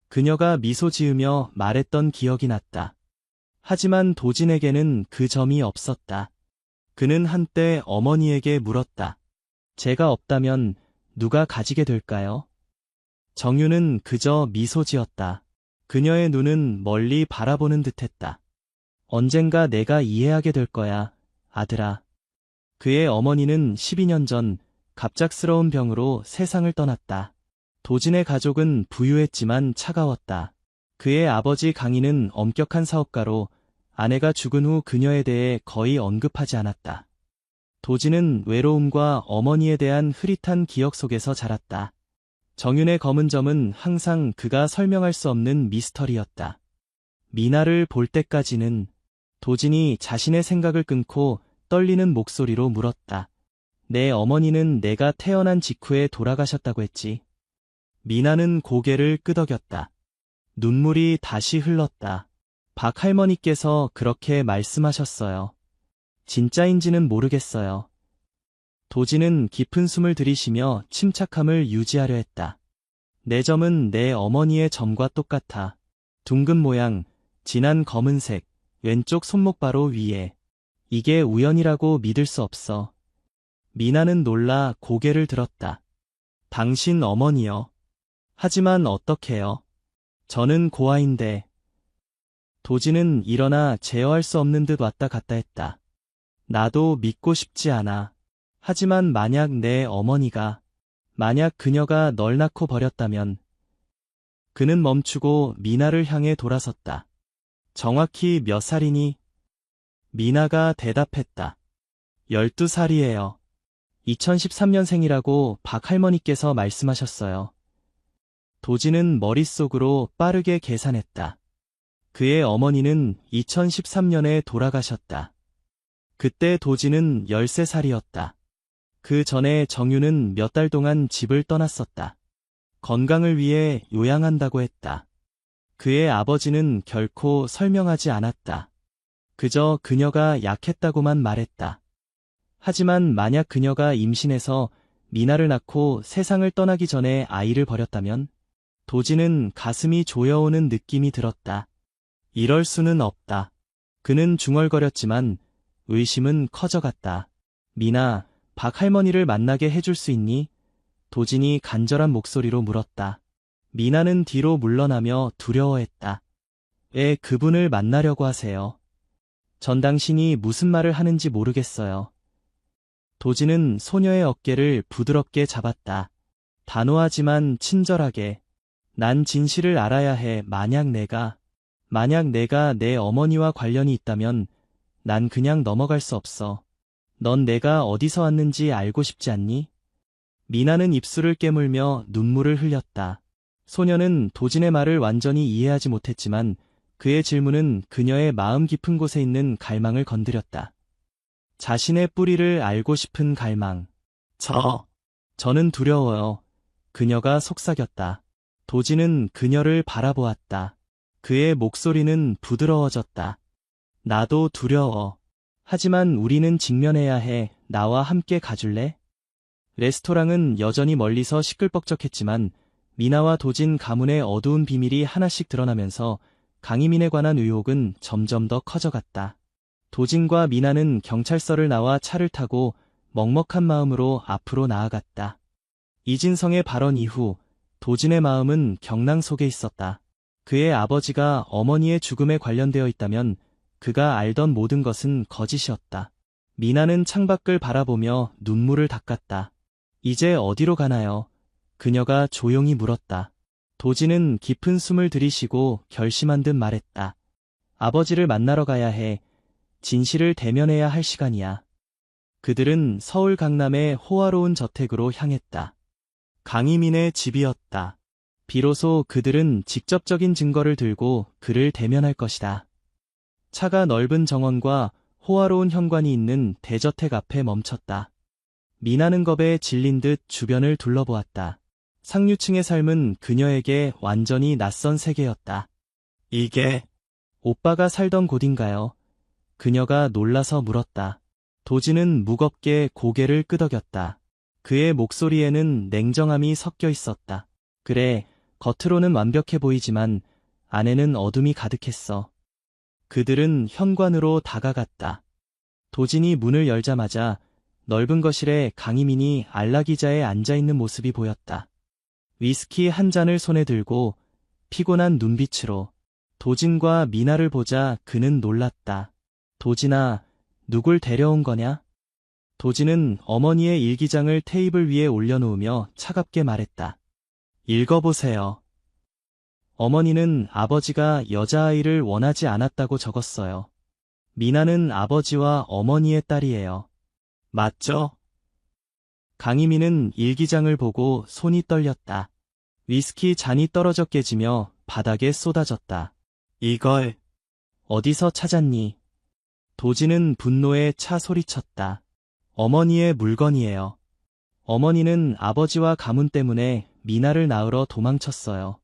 그녀가 미소 지으며 말했던 기억이 났다. 하지만 도진에게는 그 점이 없었다. 그는 한때 어머니에게 물었다. 제가 없다면 누가 가지게 될까요? 정유는 그저 미소 지었다. 그녀의 눈은 멀리 바라보는 듯했다. 언젠가 내가 이해하게 될 거야, 아들아. 그의 어머니는 12년 전 갑작스러운 병으로 세상을 떠났다. 도진의 가족은 부유했지만 차가웠다. 그의 아버지 강인은 엄격한 사업가로 아내가 죽은 후 그녀에 대해 거의 언급하지 않았다. 도진은 외로움과 어머니에 대한 흐릿한 기억 속에서 자랐다. 정윤의 검은 점은 항상 그가 설명할 수 없는 미스터리였다. 미나를 볼 때까지는. 도진이 자신의 생각을 끊고 떨리는 목소리로 물었다. 내 어머니는 내가 태어난 직후에 돌아가셨다고 했지. 미나는 고개를 끄덕였다. 눈물이 다시 흘렀다. 박 할머니께서 그렇게 말씀하셨어요. 진짜인지는 모르겠어요. 도진은 깊은 숨을 들이쉬며 침착함을 유지하려 했다. 내 점은 내 어머니의 점과 똑같아. 둥근 모양, 진한 검은색, 왼쪽 손목 바로 위에. 이게 우연이라고 믿을 수 없어. 미나는 놀라 고개를 들었다. 당신 어머니요. 하지만 어떡해요? 저는 고아인데. 도진은 일어나 제어할 수 없는 듯 왔다 갔다 했다. 나도 믿고 싶지 않아. 하지만 만약 내 어머니가, 만약 그녀가 널 낳고 버렸다면. 그는 멈추고 미나를 향해 돌아섰다. 정확히 몇 살이니? 미나가 대답했다. 12살이에요. 2013년생이라고 박 할머니께서 말씀하셨어요. 도진은 머릿속으로 빠르게 계산했다. 그의 어머니는 2013년에 돌아가셨다. 그때 도진은 13살이었다. 그 전에 정유는 몇 달 동안 집을 떠났었다. 건강을 위해 요양한다고 했다. 그의 아버지는 결코 설명하지 않았다. 그저 그녀가 약했다고만 말했다. 하지만 만약 그녀가 임신해서 미나를 낳고 세상을 떠나기 전에 아이를 버렸다면 도진은 가슴이 조여오는 느낌이 들었다. 이럴 수는 없다. 그는 중얼거렸지만 의심은 커져갔다. 미나, 박 할머니를 만나게 해줄 수 있니? 도진이 간절한 목소리로 물었다. 미나는 뒤로 물러나며 두려워했다. 왜 그분을 만나려고 하세요? 전 당신이 무슨 말을 하는지 모르겠어요. 도진은 소녀의 어깨를 부드럽게 잡았다. 단호하지만 친절하게. 난 진실을 알아야 해. 만약 내가 내 어머니와 관련이 있다면 난 그냥 넘어갈 수 없어. 넌 내가 어디서 왔는지 알고 싶지 않니? 미나는 입술을 깨물며 눈물을 흘렸다. 소녀는 도진의 말을 완전히 이해하지 못했지만 그의 질문은 그녀의 마음 깊은 곳에 있는 갈망을 건드렸다. 자신의 뿌리를 알고 싶은 갈망. 저는 두려워요. 그녀가 속삭였다. 도진은 그녀를 바라보았다. 그의 목소리는 부드러워졌다. 나도 두려워. 하지만 우리는 직면해야 해. 나와 함께 가줄래? 레스토랑은 여전히 멀리서 시끌벅적했지만 미나와 도진 가문의 어두운 비밀이 하나씩 드러나면서 강희민에 관한 의혹은 점점 더 커져갔다. 도진과 미나는 경찰서를 나와 차를 타고 먹먹한 마음으로 앞으로 나아갔다. 이진성의 발언 이후 도진의 마음은 경랑 속에 있었다. 그의 아버지가 어머니의 죽음에 관련되어 있다면 그가 알던 모든 것은 거짓이었다. 미나는 창밖을 바라보며 눈물을 닦았다. 이제 어디로 가나요? 그녀가 조용히 물었다. 도진은 깊은 숨을 들이쉬고 결심한 듯 말했다. 아버지를 만나러 가야 해. 진실을 대면해야 할 시간이야. 그들은 서울 강남의 호화로운 저택으로 향했다. 강희민의 집이었다. 비로소 그들은 직접적인 증거를 들고 그를 대면할 것이다. 차가 넓은 정원과 호화로운 현관이 있는 대저택 앞에 멈췄다. 미나는 겁에 질린 듯 주변을 둘러보았다. 상류층의 삶은 그녀에게 완전히 낯선 세계였다. 이게 오빠가 살던 곳인가요? 그녀가 놀라서 물었다. 도진은 무겁게 고개를 끄덕였다. 그의 목소리에는 냉정함이 섞여 있었다. 그래, 겉으로는 완벽해 보이지만 안에는 어둠이 가득했어. 그들은 현관으로 다가갔다. 도진이 문을 열자마자 넓은 거실에 강희민이 안락의자에 앉아있는 모습이 보였다. 위스키 한 잔을 손에 들고 피곤한 눈빛으로. 도진과 미나를 보자 그는 놀랐다. 도진아, 누굴 데려온 거냐? 도진은 어머니의 일기장을 테이블 위에 올려놓으며 차갑게 말했다. 읽어보세요. 어머니는 아버지가 여자아이를 원하지 않았다고 적었어요. 미나는 아버지와 어머니의 딸이에요. 맞죠? 강희민은 일기장을 보고 손이 떨렸다. 위스키 잔이 떨어져 깨지며 바닥에 쏟아졌다. 이걸 어디서 찾았니? 도진은 분노에 차 소리쳤다. 어머니의 물건이에요. 어머니는 아버지와 가문 때문에 미나를 낳으러 도망쳤어요.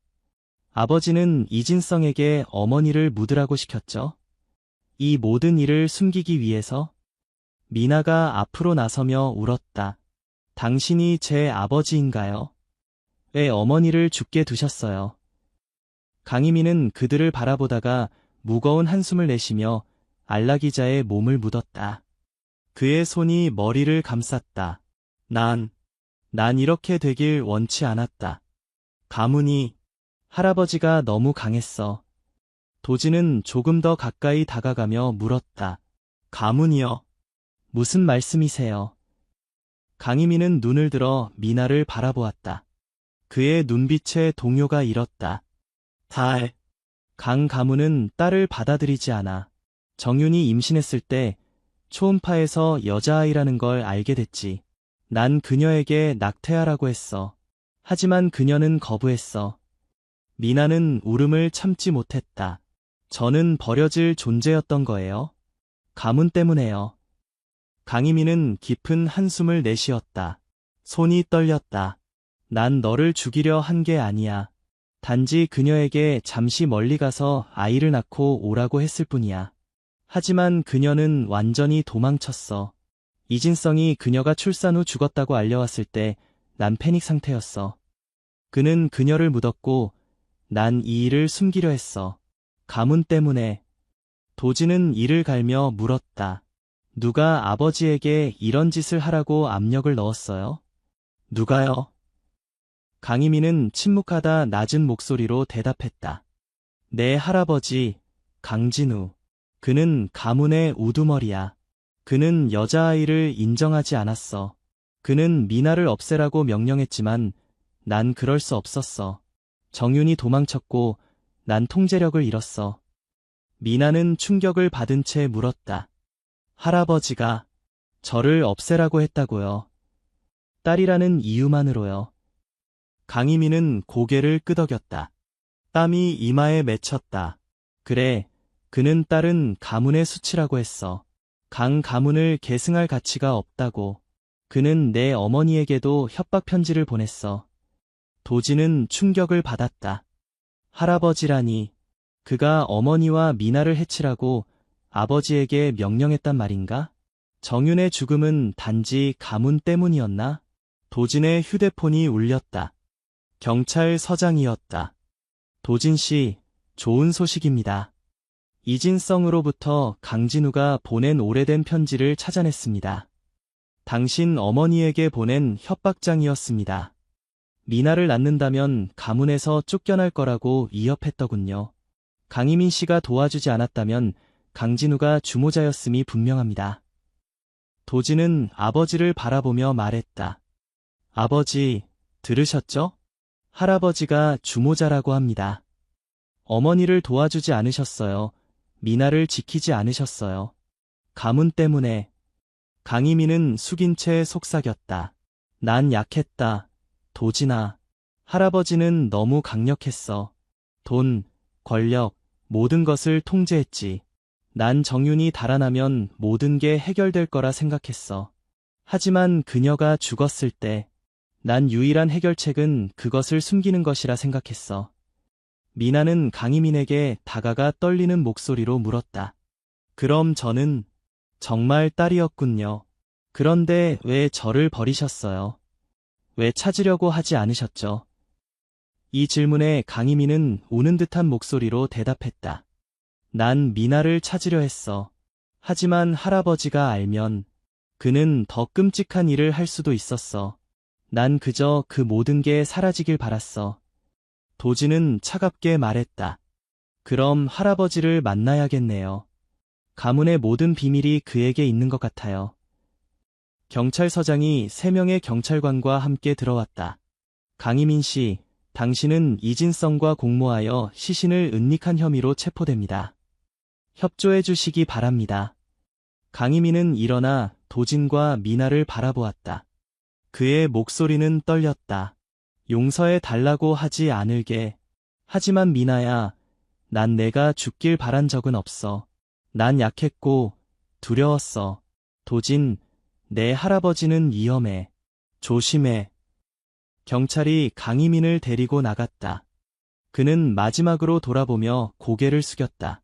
아버지는 이진성에게 어머니를 묻으라고 시켰죠. 이 모든 일을 숨기기 위해서? 미나가 앞으로 나서며 울었다. 당신이 제 아버지인가요? 왜 어머니를 죽게 두셨어요? 강희민은 그들을 바라보다가 무거운 한숨을 내쉬며 안락의자의 몸을 묻었다. 그의 손이 머리를 감쌌다. 난 이렇게 되길 원치 않았다. 가문이, 할아버지가 너무 강했어. 도진은 조금 더 가까이 다가가며 물었다. 가문이요? 무슨 말씀이세요? 강희민은 눈을 들어 미나를 바라보았다. 그의 눈빛에 동요가 일었다. 강 가문은 딸을 받아들이지 않아. 정윤이 임신했을 때 초음파에서 여자아이라는 걸 알게 됐지. 난 그녀에게 낙태하라고 했어. 하지만 그녀는 거부했어. 미나는 울음을 참지 못했다. 저는 버려질 존재였던 거예요. 가문 때문에요. 강희민은 깊은 한숨을 내쉬었다. 손이 떨렸다. 난 너를 죽이려 한 게 아니야. 단지 그녀에게 잠시 멀리 가서 아이를 낳고 오라고 했을 뿐이야. 하지만 그녀는 완전히 도망쳤어. 이진성이 그녀가 출산 후 죽었다고 알려왔을 때 난 패닉 상태였어. 그는 그녀를 묻었고 난 이 일을 숨기려 했어. 가문 때문에. 도진은 이를 갈며 물었다. 누가 아버지에게 이런 짓을 하라고 압력을 넣었어요? 누가요? 강희민은 침묵하다 낮은 목소리로 대답했다. 내 할아버지, 강진우. 그는 가문의 우두머리야. 그는 여자아이를 인정하지 않았어. 그는 미나를 없애라고 명령했지만 난 그럴 수 없었어. 정윤이 도망쳤고 난 통제력을 잃었어. 미나는 충격을 받은 채 물었다. 할아버지가 저를 없애라고 했다고요. 딸이라는 이유만으로요. 강희민은 고개를 끄덕였다. 땀이 이마에 맺혔다. 그래, 그는 딸은 가문의 수치라고 했어. 강 가문을 계승할 가치가 없다고. 그는 내 어머니에게도 협박 편지를 보냈어. 도진은 충격을 받았다. 할아버지라니, 그가 어머니와 미나를 해치라고 아버지에게 명령했단 말인가? 정윤의 죽음은 단지 가문 때문이었나? 도진의 휴대폰이 울렸다. 경찰서장이었다. 도진 씨, 좋은 소식입니다. 이진성으로부터 강진우가 보낸 오래된 편지를 찾아냈습니다. 당신 어머니에게 보낸 협박장이었습니다. 미나를 낳는다면 가문에서 쫓겨날 거라고 위협했더군요. 강희민 씨가 도와주지 않았다면 강진우가 주모자였음이 분명합니다. 도진은 아버지를 바라보며 말했다. 아버지, 들으셨죠? 할아버지가 주모자라고 합니다. 어머니를 도와주지 않으셨어요. 미나를 지키지 않으셨어요. 가문 때문에. 강희민은 숙인 채 속삭였다. 난 약했다. 도진아. 할아버지는 너무 강력했어. 돈, 권력, 모든 것을 통제했지. 난 정윤이 달아나면 모든 게 해결될 거라 생각했어. 하지만 그녀가 죽었을 때, 난 유일한 해결책은 그것을 숨기는 것이라 생각했어. 미나는 강희민에게 다가가 떨리는 목소리로 물었다. 그럼 저는 정말 딸이었군요. 그런데 왜 저를 버리셨어요? 왜 찾으려고 하지 않으셨죠? 이 질문에 강희민은 우는 듯한 목소리로 대답했다. 난 미나를 찾으려 했어. 하지만 할아버지가 알면 그는 더 끔찍한 일을 할 수도 있었어. 난 그저 그 모든 게 사라지길 바랐어. 도진은 차갑게 말했다. 그럼 할아버지를 만나야겠네요. 가문의 모든 비밀이 그에게 있는 것 같아요. 경찰서장이 3명의 경찰관과 함께 들어왔다. 강희민 씨, 당신은 이진성과 공모하여 시신을 은닉한 혐의로 체포됩니다. 협조해 주시기 바랍니다. 강희민은 일어나 도진과 미나를 바라보았다. 그의 목소리는 떨렸다. 용서해 달라고 하지 않을게. 하지만 미나야, 난 내가 죽길 바란 적은 없어. 난 약했고 두려웠어. 도진, 내 할아버지는 위험해. 조심해. 경찰이 강희민을 데리고 나갔다. 그는 마지막으로 돌아보며 고개를 숙였다.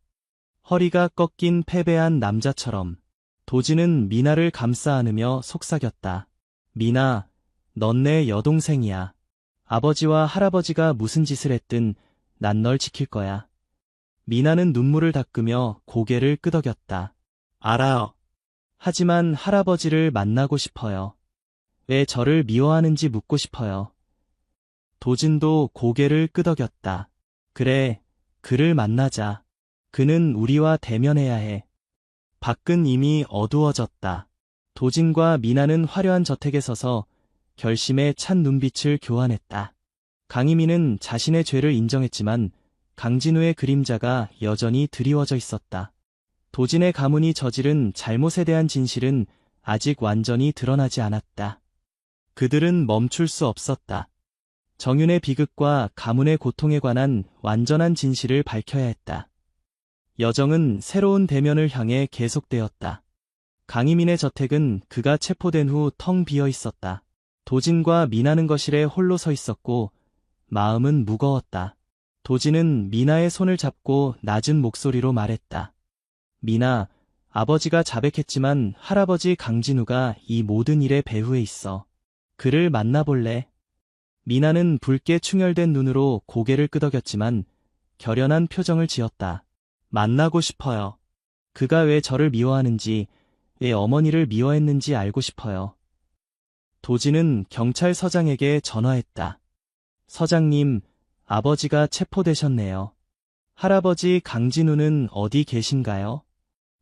허리가 꺾인 패배한 남자처럼. 도진은 미나를 감싸 안으며 속삭였다. 미나, 넌 내 여동생이야. 아버지와 할아버지가 무슨 짓을 했든 난 널 지킬 거야. 미나는 눈물을 닦으며 고개를 끄덕였다. 알아요. 하지만 할아버지를 만나고 싶어요. 왜 저를 미워하는지 묻고 싶어요. 도진도 고개를 끄덕였다. 그래, 그를 만나자. 그는 우리와 대면해야 해. 밖은 이미 어두워졌다. 도진과 미나는 화려한 저택에 서서 결심에 찬 눈빛을 교환했다. 강희민은 자신의 죄를 인정했지만 강진우의 그림자가 여전히 드리워져 있었다. 도진의 가문이 저지른 잘못에 대한 진실은 아직 완전히 드러나지 않았다. 그들은 멈출 수 없었다. 정윤의 비극과 가문의 고통에 관한 완전한 진실을 밝혀야 했다. 여정은 새로운 대면을 향해 계속되었다. 강희민의 저택은 그가 체포된 후 텅 비어 있었다. 도진과 미나는 거실에 홀로 서 있었고 마음은 무거웠다. 도진은 미나의 손을 잡고 낮은 목소리로 말했다. 미나, 아버지가 자백했지만 할아버지 강진우가 이 모든 일의 배후에 있어. 그를 만나볼래? 미나는 붉게 충혈된 눈으로 고개를 끄덕였지만 결연한 표정을 지었다. 만나고 싶어요. 그가 왜 저를 미워하는지, 왜 어머니를 미워했는지 알고 싶어요. 도진은 경찰서장에게 전화했다. 서장님, 아버지가 체포되셨네요. 할아버지 강진우는 어디 계신가요?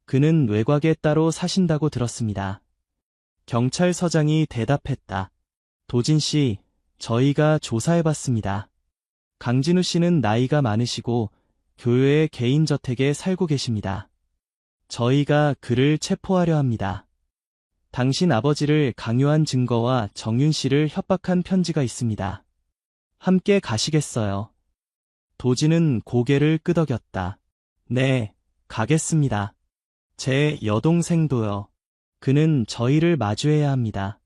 그는 외곽에 따로 사신다고 들었습니다. 경찰서장이 대답했다. 도진 씨, 저희가 조사해봤습니다. 강진우 씨는 나이가 많으시고 교외의 개인 저택에 살고 계십니다. 저희가 그를 체포하려 합니다. 당신 아버지를 강요한 증거와 정윤 씨를 협박한 편지가 있습니다. 함께 가시겠어요? 도진은 고개를 끄덕였다. 네, 가겠습니다. 제 여동생도요. 그는 저희를 마주해야 합니다.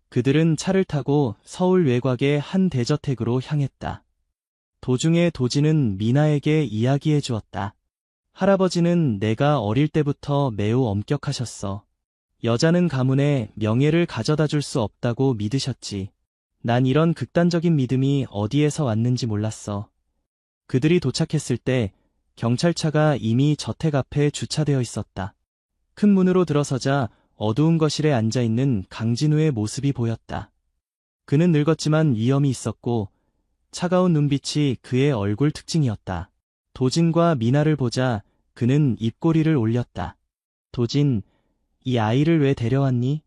그들은 차를 타고 서울 외곽의 한 대저택으로 향했다. 도중에 도진은 미나에게 이야기해 주었다. 할아버지는 내가 어릴 때부터 매우 엄격하셨어. 여자는 가문에 명예를 가져다 줄 수 없다고 믿으셨지. 난 이런 극단적인 믿음이 어디에서 왔는지 몰랐어. 그들이 도착했을 때 경찰차가 이미 저택 앞에 주차되어 있었다. 큰 문으로 들어서자 어두운 거실에 앉아있는 강진우의 모습이 보였다. 그는 늙었지만 위엄이 있었고 차가운 눈빛이 그의 얼굴 특징이었다. 도진과 미나를 보자 그는 입꼬리를 올렸다. 도진, 이 아이를 왜 데려왔니?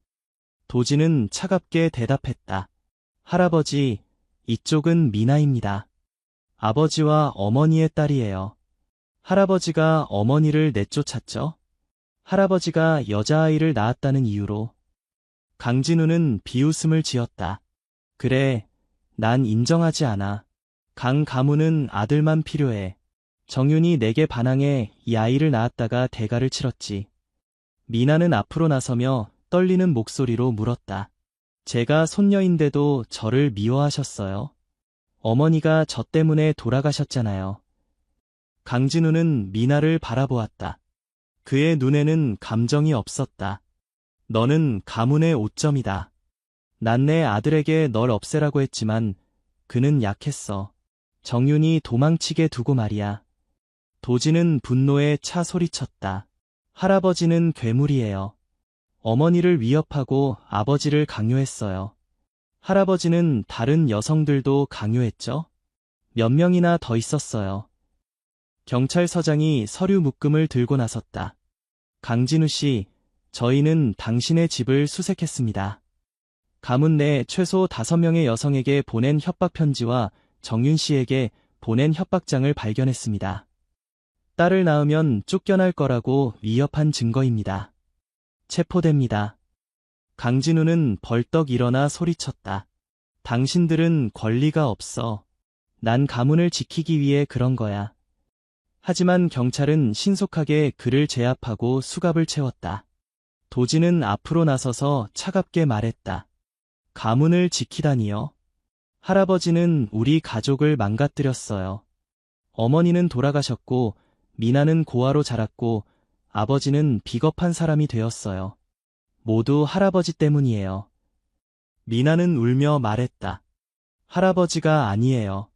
도진은 차갑게 대답했다. 할아버지, 이쪽은 미나입니다. 아버지와 어머니의 딸이에요. 할아버지가 어머니를 내쫓았죠? 할아버지가 여자아이를 낳았다는 이유로. 강진우는 비웃음을 지었다. 그래, 난 인정하지 않아. 강 가문은 아들만 필요해. 정윤이 내게 반항해 이 아이를 낳았다가 대가를 치렀지. 미나는 앞으로 나서며 떨리는 목소리로 물었다. 제가 손녀인데도 저를 미워하셨어요? 어머니가 저 때문에 돌아가셨잖아요. 강진우는 미나를 바라보았다. 그의 눈에는 감정이 없었다. 너는 가문의 오점이다. 난 내 아들에게 널 없애라고 했지만 그는 약했어. 정윤이 도망치게 두고 말이야. 도진은 분노에 차 소리쳤다. 할아버지는 괴물이에요. 어머니를 위협하고 아버지를 강요했어요. 할아버지는 다른 여성들도 강요했죠? 몇 명이나 더 있었어요. 경찰서장이 서류 묶음을 들고 나섰다. 강진우 씨, 저희는 당신의 집을 수색했습니다. 가문 내 최소 5명의 여성에게 보낸 협박 편지와 정윤 씨에게 보낸 협박장을 발견했습니다. 딸을 낳으면 쫓겨날 거라고 위협한 증거입니다. 체포됩니다. 강진우는 벌떡 일어나 소리쳤다. 당신들은 권리가 없어. 난 가문을 지키기 위해 그런 거야. 하지만 경찰은 신속하게 그를 제압하고 수갑을 채웠다. 도진은 앞으로 나서서 차갑게 말했다. 가문을 지키다니요? 할아버지는 우리 가족을 망가뜨렸어요. 어머니는 돌아가셨고 미나는 고아로 자랐고 아버지는 비겁한 사람이 되었어요. 모두 할아버지 때문이에요. 미나는 울며 말했다. 할아버지가 아니에요.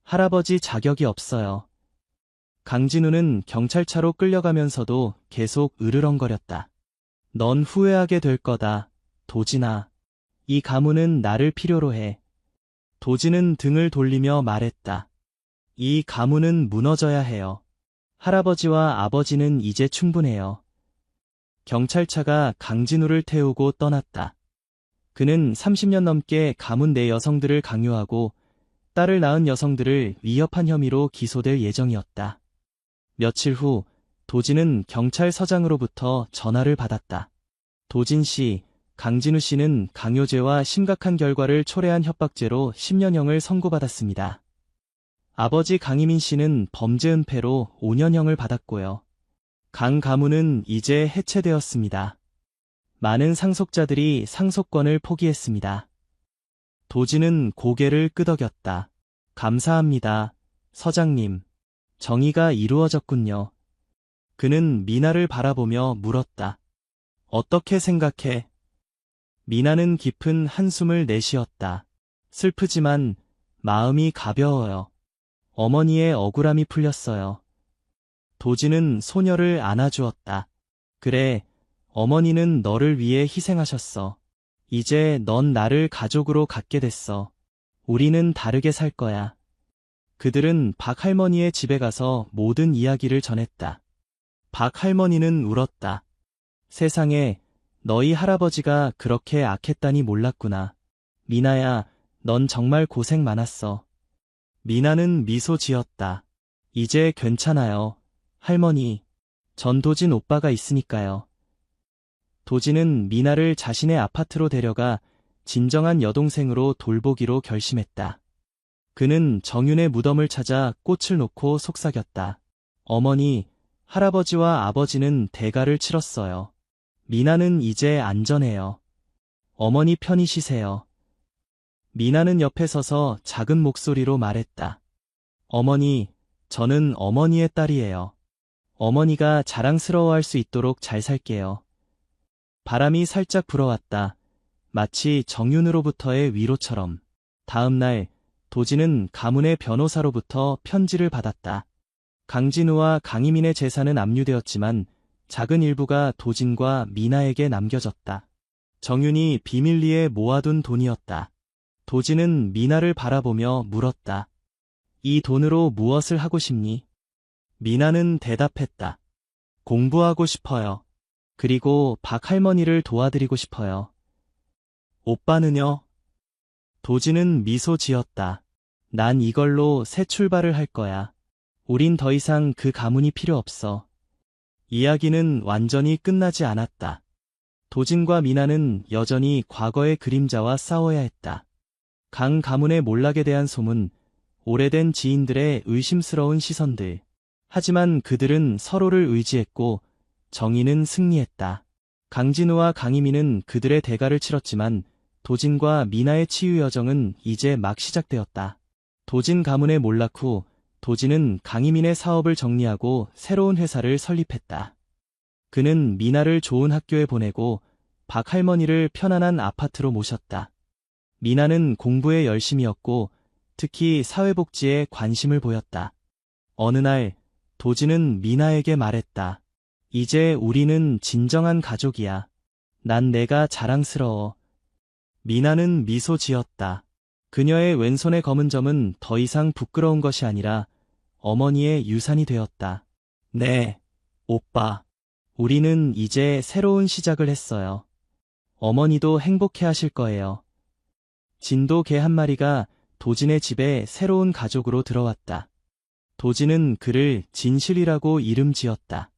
할아버지 자격이 없어요. 강진우는 경찰차로 끌려가면서도 계속 으르렁거렸다. 넌 후회하게 될 거다, 도진아. 이 가문은 나를 필요로 해. 도진은 등을 돌리며 말했다. 이 가문은 무너져야 해요. 할아버지와 아버지는 이제 충분해요. 경찰차가 강진우를 태우고 떠났다. 그는 30년 넘게 가문 내 여성들을 강요하고 딸을 낳은 여성들을 위협한 혐의로 기소될 예정이었다. 며칠 후 도진은 경찰서장으로부터 전화를 받았다. 도진 씨, 강진우 씨는 강요죄와 심각한 결과를 초래한 협박죄로 10년형을 선고받았습니다. 아버지 강희민 씨는 범죄 은폐로 5년형을 받았고요. 강 가문은 이제 해체되었습니다. 많은 상속자들이 상속권을 포기했습니다. 도진은 고개를 끄덕였다. 감사합니다, 서장님. 정의가 이루어졌군요. 그는 미나를 바라보며 물었다. 어떻게 생각해? 미나는 깊은 한숨을 내쉬었다. 슬프지만 마음이 가벼워요. 어머니의 억울함이 풀렸어요. 도진은 소녀를 안아주었다. 그래, 어머니는 너를 위해 희생하셨어. 이제 넌 나를 가족으로 갖게 됐어. 우리는 다르게 살 거야. 그들은 박 할머니의 집에 가서 모든 이야기를 전했다. 박 할머니는 울었다. 세상에, 너희 할아버지가 그렇게 악했다니 몰랐구나. 미나야, 넌 정말 고생 많았어. 미나는 미소 지었다. 이제 괜찮아요. 할머니, 전 도진 오빠가 있으니까요. 도진은 미나를 자신의 아파트로 데려가 진정한 여동생으로 돌보기로 결심했다. 그는 정윤의 무덤을 찾아 꽃을 놓고 속삭였다. 어머니, 할아버지와 아버지는 대가를 치렀어요. 미나는 이제 안전해요. 어머니 편히 쉬세요. 미나는 옆에 서서 작은 목소리로 말했다. 어머니, 저는 어머니의 딸이에요. 어머니가 자랑스러워할 수 있도록 잘 살게요. 바람이 살짝 불어왔다. 마치 정윤으로부터의 위로처럼. 다음 날, 도진은 가문의 변호사로부터 편지를 받았다. 강진우와 강희민의 재산은 압류되었지만 작은 일부가 도진과 미나에게 남겨졌다. 정윤이 비밀리에 모아둔 돈이었다. 도진은 미나를 바라보며 물었다. 이 돈으로 무엇을 하고 싶니? 미나는 대답했다. 공부하고 싶어요. 그리고 박 할머니를 도와드리고 싶어요. 오빠는요? 도진은 미소 지었다. 난 이걸로 새 출발을 할 거야. 우린 더 이상 그 가문이 필요 없어. 이야기는 완전히 끝나지 않았다. 도진과 미나는 여전히 과거의 그림자와 싸워야 했다. 강 가문의 몰락에 대한 소문, 오래된 지인들의 의심스러운 시선들. 하지만 그들은 서로를 의지했고 정의는 승리했다. 강진우와 강희민은 그들의 대가를 치렀지만 도진과 미나의 치유 여정은 이제 막 시작되었다. 도진 가문의 몰락 후 도진은 강희민의 사업을 정리하고 새로운 회사를 설립했다. 그는 미나를 좋은 학교에 보내고 박 할머니를 편안한 아파트로 모셨다. 미나는 공부에 열심이었고 특히 사회복지에 관심을 보였다. 어느 날 도진은 미나에게 말했다. 이제 우리는 진정한 가족이야. 난 내가 자랑스러워. 미나는 미소 지었다. 그녀의 왼손의 검은 점은 더 이상 부끄러운 것이 아니라 어머니의 유산이 되었다. 네, 오빠. 우리는 이제 새로운 시작을 했어요. 어머니도 행복해 하실 거예요. 진도 개 한 마리가 도진의 집에 새로운 가족으로 들어왔다. 도진은 그를 진실이라고 이름 지었다.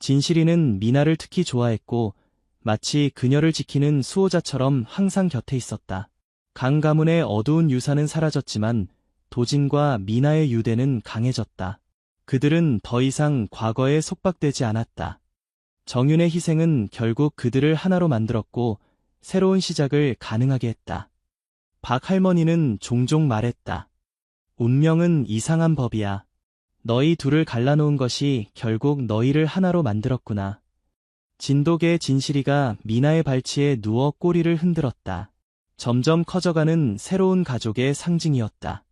진실이는 미나를 특히 좋아했고 마치 그녀를 지키는 수호자처럼 항상 곁에 있었다. 강 가문의 어두운 유산은 사라졌지만 도진과 미나의 유대는 강해졌다. 그들은 더 이상 과거에 속박되지 않았다. 정윤의 희생은 결국 그들을 하나로 만들었고 새로운 시작을 가능하게 했다. 박 할머니는 종종 말했다. 운명은 이상한 법이야. 너희 둘을 갈라놓은 것이 결국 너희를 하나로 만들었구나. 진돗개 진실이가 미나의 발치에 누워 꼬리를 흔들었다. 점점 커져가는 새로운 가족의 상징이었다.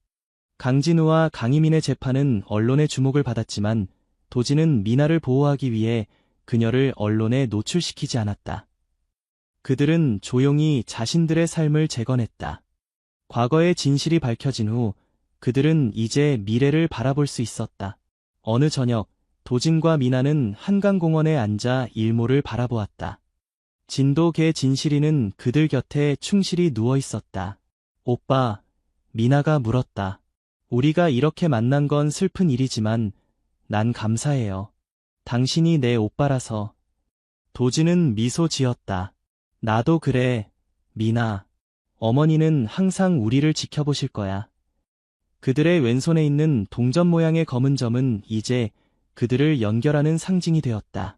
강진우와 강희민의 재판은 언론의 주목을 받았지만 도진은 미나를 보호하기 위해 그녀를 언론에 노출시키지 않았다. 그들은 조용히 자신들의 삶을 재건했다. 과거의 진실이 밝혀진 후 그들은 이제 미래를 바라볼 수 있었다. 어느 저녁, 도진과 미나는 한강공원에 앉아 일몰을 바라보았다. 진돗개 진실이는 그들 곁에 충실히 누워 있었다. 오빠, 미나가 물었다. 우리가 이렇게 만난 건 슬픈 일이지만 난 감사해요. 당신이 내 오빠라서. 도진은 미소 지었다. 나도 그래, 미나. 어머니는 항상 우리를 지켜보실 거야. 그들의 왼손에 있는 동전 모양의 검은 점은 이제 그들을 연결하는 상징이 되었다.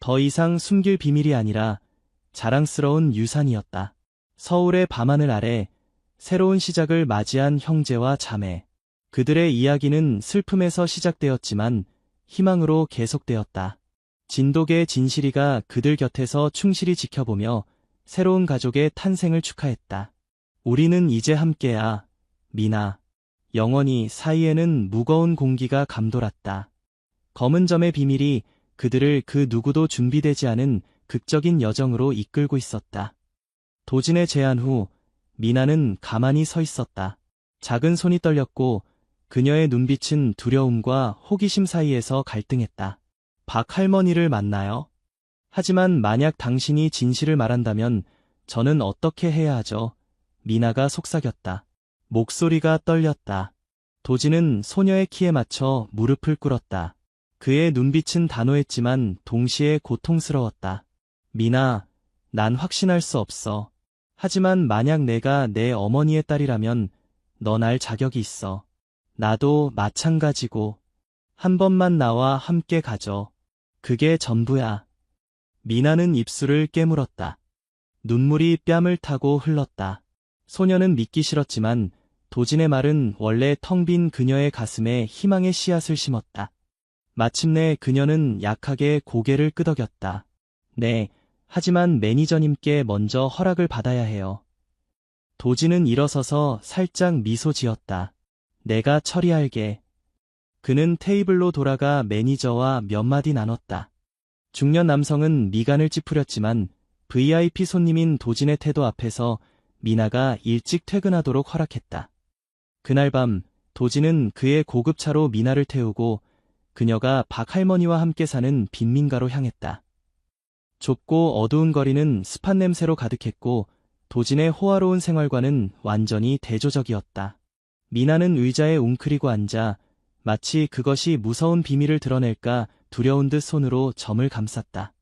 더 이상 숨길 비밀이 아니라 자랑스러운 유산이었다. 서울의 밤하늘 아래 새로운 시작을 맞이한 형제와 자매. 그들의 이야기는 슬픔에서 시작되었지만 희망으로 계속되었다. 진돗개 진실이가 그들 곁에서 충실히 지켜보며 새로운 가족의 탄생을 축하했다. 우리는 이제 함께야, 미나. 영원히 사이에는 무거운 공기가 감돌았다. 검은 점의 비밀이 그들을 그 누구도 준비되지 않은 극적인 여정으로 이끌고 있었다. 도진의 제안 후 미나는 가만히 서 있었다. 작은 손이 떨렸고 그녀의 눈빛은 두려움과 호기심 사이에서 갈등했다. 박 할머니를 만나요? 하지만 만약 당신이 진실을 말한다면 저는 어떻게 해야 하죠? 미나가 속삭였다. 목소리가 떨렸다. 도진은 소녀의 키에 맞춰 무릎을 꿇었다. 그의 눈빛은 단호했지만 동시에 고통스러웠다. 미나, 난 확신할 수 없어. 하지만 만약 내가 내 어머니의 딸이라면 넌 알 자격이 있어. 나도 마찬가지고. 한 번만 나와 함께 가죠. 그게 전부야. 미나는 입술을 깨물었다. 눈물이 뺨을 타고 흘렀다. 소녀는 믿기 싫었지만 도진의 말은 원래 텅 빈 그녀의 가슴에 희망의 씨앗을 심었다. 마침내 그녀는 약하게 고개를 끄덕였다. 네, 하지만 매니저님께 먼저 허락을 받아야 해요. 도진은 일어서서 살짝 미소 지었다. 내가 처리할게. 그는 테이블로 돌아가 매니저와 몇 마디 나눴다. 중년 남성은 미간을 찌푸렸지만 VIP 손님인 도진의 태도 앞에서 미나가 일찍 퇴근하도록 허락했다. 그날 밤 도진은 그의 고급차로 미나를 태우고 그녀가 박 할머니와 함께 사는 빈민가로 향했다. 좁고 어두운 거리는 습한 냄새로 가득했고 도진의 호화로운 생활과는 완전히 대조적이었다. 미나는 의자에 웅크리고 앉아 마치 그것이 무서운 비밀을 드러낼까 두려운 듯 손으로 점을 감쌌다.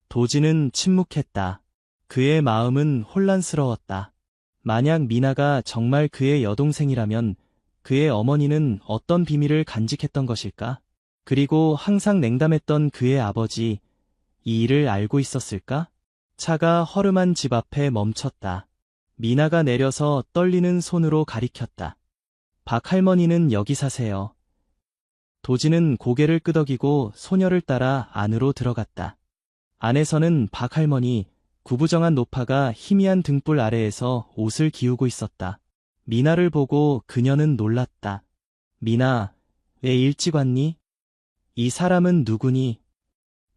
도진은 침묵했다. 그의 마음은 혼란스러웠다. 만약 미나가 정말 그의 여동생이라면 그의 어머니는 어떤 비밀을 간직했던 것일까? 그리고 항상 냉담했던 그의 아버지, 이 일을 알고 있었을까? 차가 허름한 집 앞에 멈췄다. 미나가 내려서 떨리는 손으로 가리켰다. 박 할머니는 여기 사세요. 도진은 고개를 끄덕이고 소녀를 따라 안으로 들어갔다. 안에서는 박 할머니, 구부정한 노파가 희미한 등불 아래에서 옷을 기우고 있었다. 미나를 보고 그녀는 놀랐다. 미나, 왜 일찍 왔니? 이 사람은 누구니?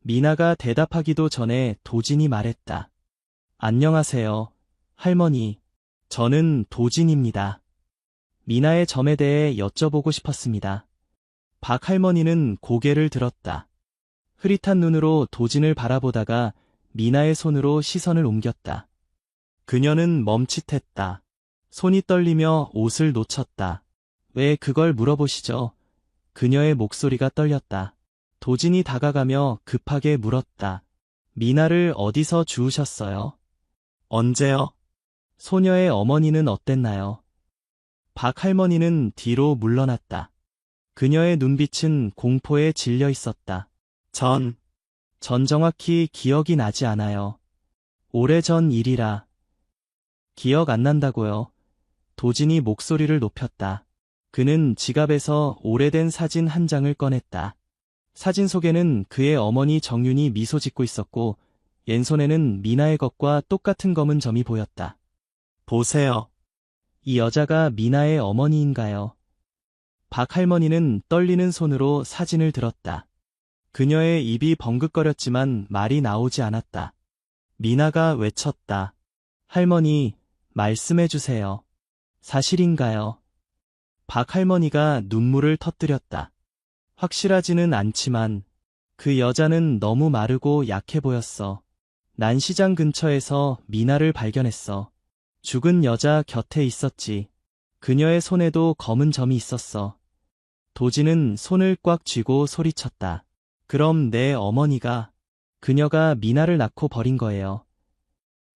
미나가 대답하기도 전에 도진이 말했다. 안녕하세요, 할머니. 저는 도진입니다. 미나의 점에 대해 여쭤보고 싶었습니다. 박 할머니는 고개를 들었다. 흐릿한 눈으로 도진을 바라보다가 미나의 손으로 시선을 옮겼다. 그녀는 멈칫했다. 손이 떨리며 옷을 놓쳤다. 왜 그걸 물어보시죠? 그녀의 목소리가 떨렸다. 도진이 다가가며 급하게 물었다. 미나를 어디서 주우셨어요? 언제요? 소녀의 어머니는 어땠나요? 박 할머니는 뒤로 물러났다. 그녀의 눈빛은 공포에 질려 있었다. 전 정확히 기억이 나지 않아요. 오래전 일이라. 기억 안 난다고요. 도진이 목소리를 높였다. 그는 지갑에서 오래된 사진 한 장을 꺼냈다. 사진 속에는 그의 어머니 정윤이 미소 짓고 있었고 왼손에는 미나의 것과 똑같은 검은 점이 보였다. 보세요. 이 여자가 미나의 어머니인가요? 박 할머니는 떨리는 손으로 사진을 들었다. 그녀의 입이 벙긋거렸지만 말이 나오지 않았다. 미나가 외쳤다. 할머니, 말씀해 주세요. 사실인가요? 박 할머니가 눈물을 터뜨렸다. 확실하지는 않지만 그 여자는 너무 마르고 약해 보였어. 난 시장 근처에서 미나를 발견했어. 죽은 여자 곁에 있었지. 그녀의 손에도 검은 점이 있었어. 도진은 손을 꽉 쥐고 소리쳤다. 그럼 내 어머니가, 그녀가 미나를 낳고 버린 거예요.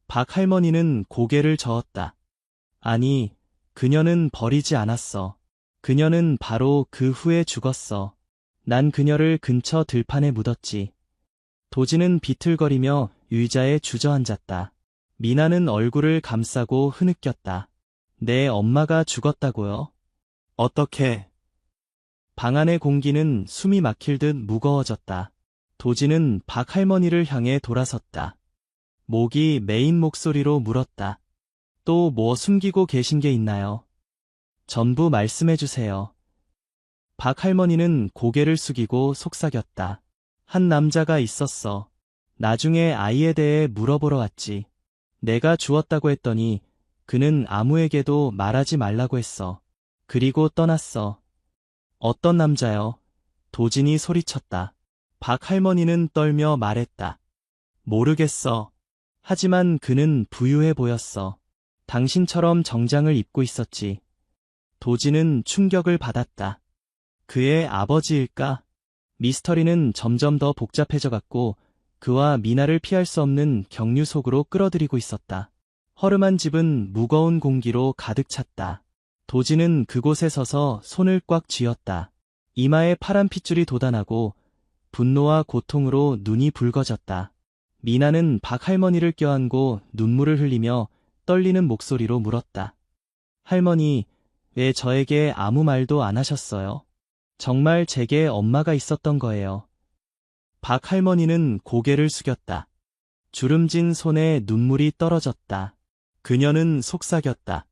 박 할머니는 고개를 저었다. 아니, 그녀는 버리지 않았어. 그녀는 바로 그 후에 죽었어. 난 그녀를 근처 들판에 묻었지. 도지는 비틀거리며 의자에 주저앉았다. 미나는 얼굴을 감싸고 흐느꼈다. 내 엄마가 죽었다고요? 어떻게? 방 안의 공기는 숨이 막힐 듯 무거워졌다. 도지는 박 할머니를 향해 돌아섰다. 목이 메인 목소리로 물었다. 또 뭐 숨기고 계신 게 있나요? 전부 말씀해 주세요. 박 할머니는 고개를 숙이고 속삭였다. 한 남자가 있었어. 나중에 아이에 대해 물어보러 왔지. 내가 주었다고 했더니 그는 아무에게도 말하지 말라고 했어. 그리고 떠났어. 어떤 남자요? 도진이 소리쳤다. 박 할머니는 떨며 말했다. 모르겠어. 하지만 그는 부유해 보였어. 당신처럼 정장을 입고 있었지. 도진은 충격을 받았다. 그의 아버지일까? 미스터리는 점점 더 복잡해져 갔고 그와 미나를 피할 수 없는 경류 속으로 끌어들이고 있었다. 허름한 집은 무거운 공기로 가득 찼다. 도진은 그곳에 서서 손을 꽉 쥐었다. 이마에 파란 핏줄이 돋아나고 분노와 고통으로 눈이 붉어졌다. 미나는 박 할머니를 껴안고 눈물을 흘리며 떨리는 목소리로 물었다. 할머니, 왜 저에게 아무 말도 안 하셨어요? 정말 제게 엄마가 있었던 거예요. 박 할머니는 고개를 숙였다. 주름진 손에 눈물이 떨어졌다. 그녀는 속삭였다.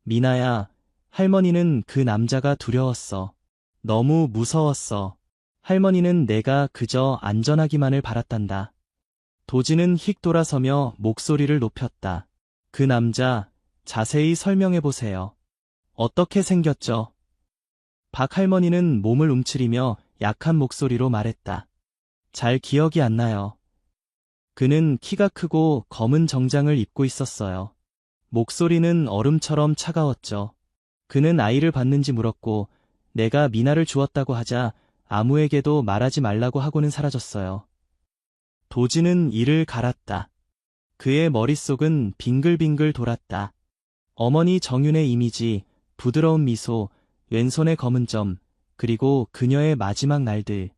미나야, 할머니는 그 남자가 두려웠어. 너무 무서웠어. 할머니는 내가 그저 안전하기만을 바랐단다. 도지는 휙 돌아서며 목소리를 높였다. 그 남자, 자세히 설명해보세요. 어떻게 생겼죠? 박 할머니는 몸을 움츠리며 약한 목소리로 말했다. 잘 기억이 안 나요. 그는 키가 크고 검은 정장을 입고 있었어요. 목소리는 얼음처럼 차가웠죠. 그는 아이를 봤는지 물었고 내가 미나를 주었다고 하자 아무에게도 말하지 말라고 하고는 사라졌어요. 도지는 이를 갈았다. 그의 머릿속은 빙글빙글 돌았다. 어머니 정윤의 이미지, 부드러운 미소, 왼손의 검은 점, 그리고 그녀의 마지막 날들.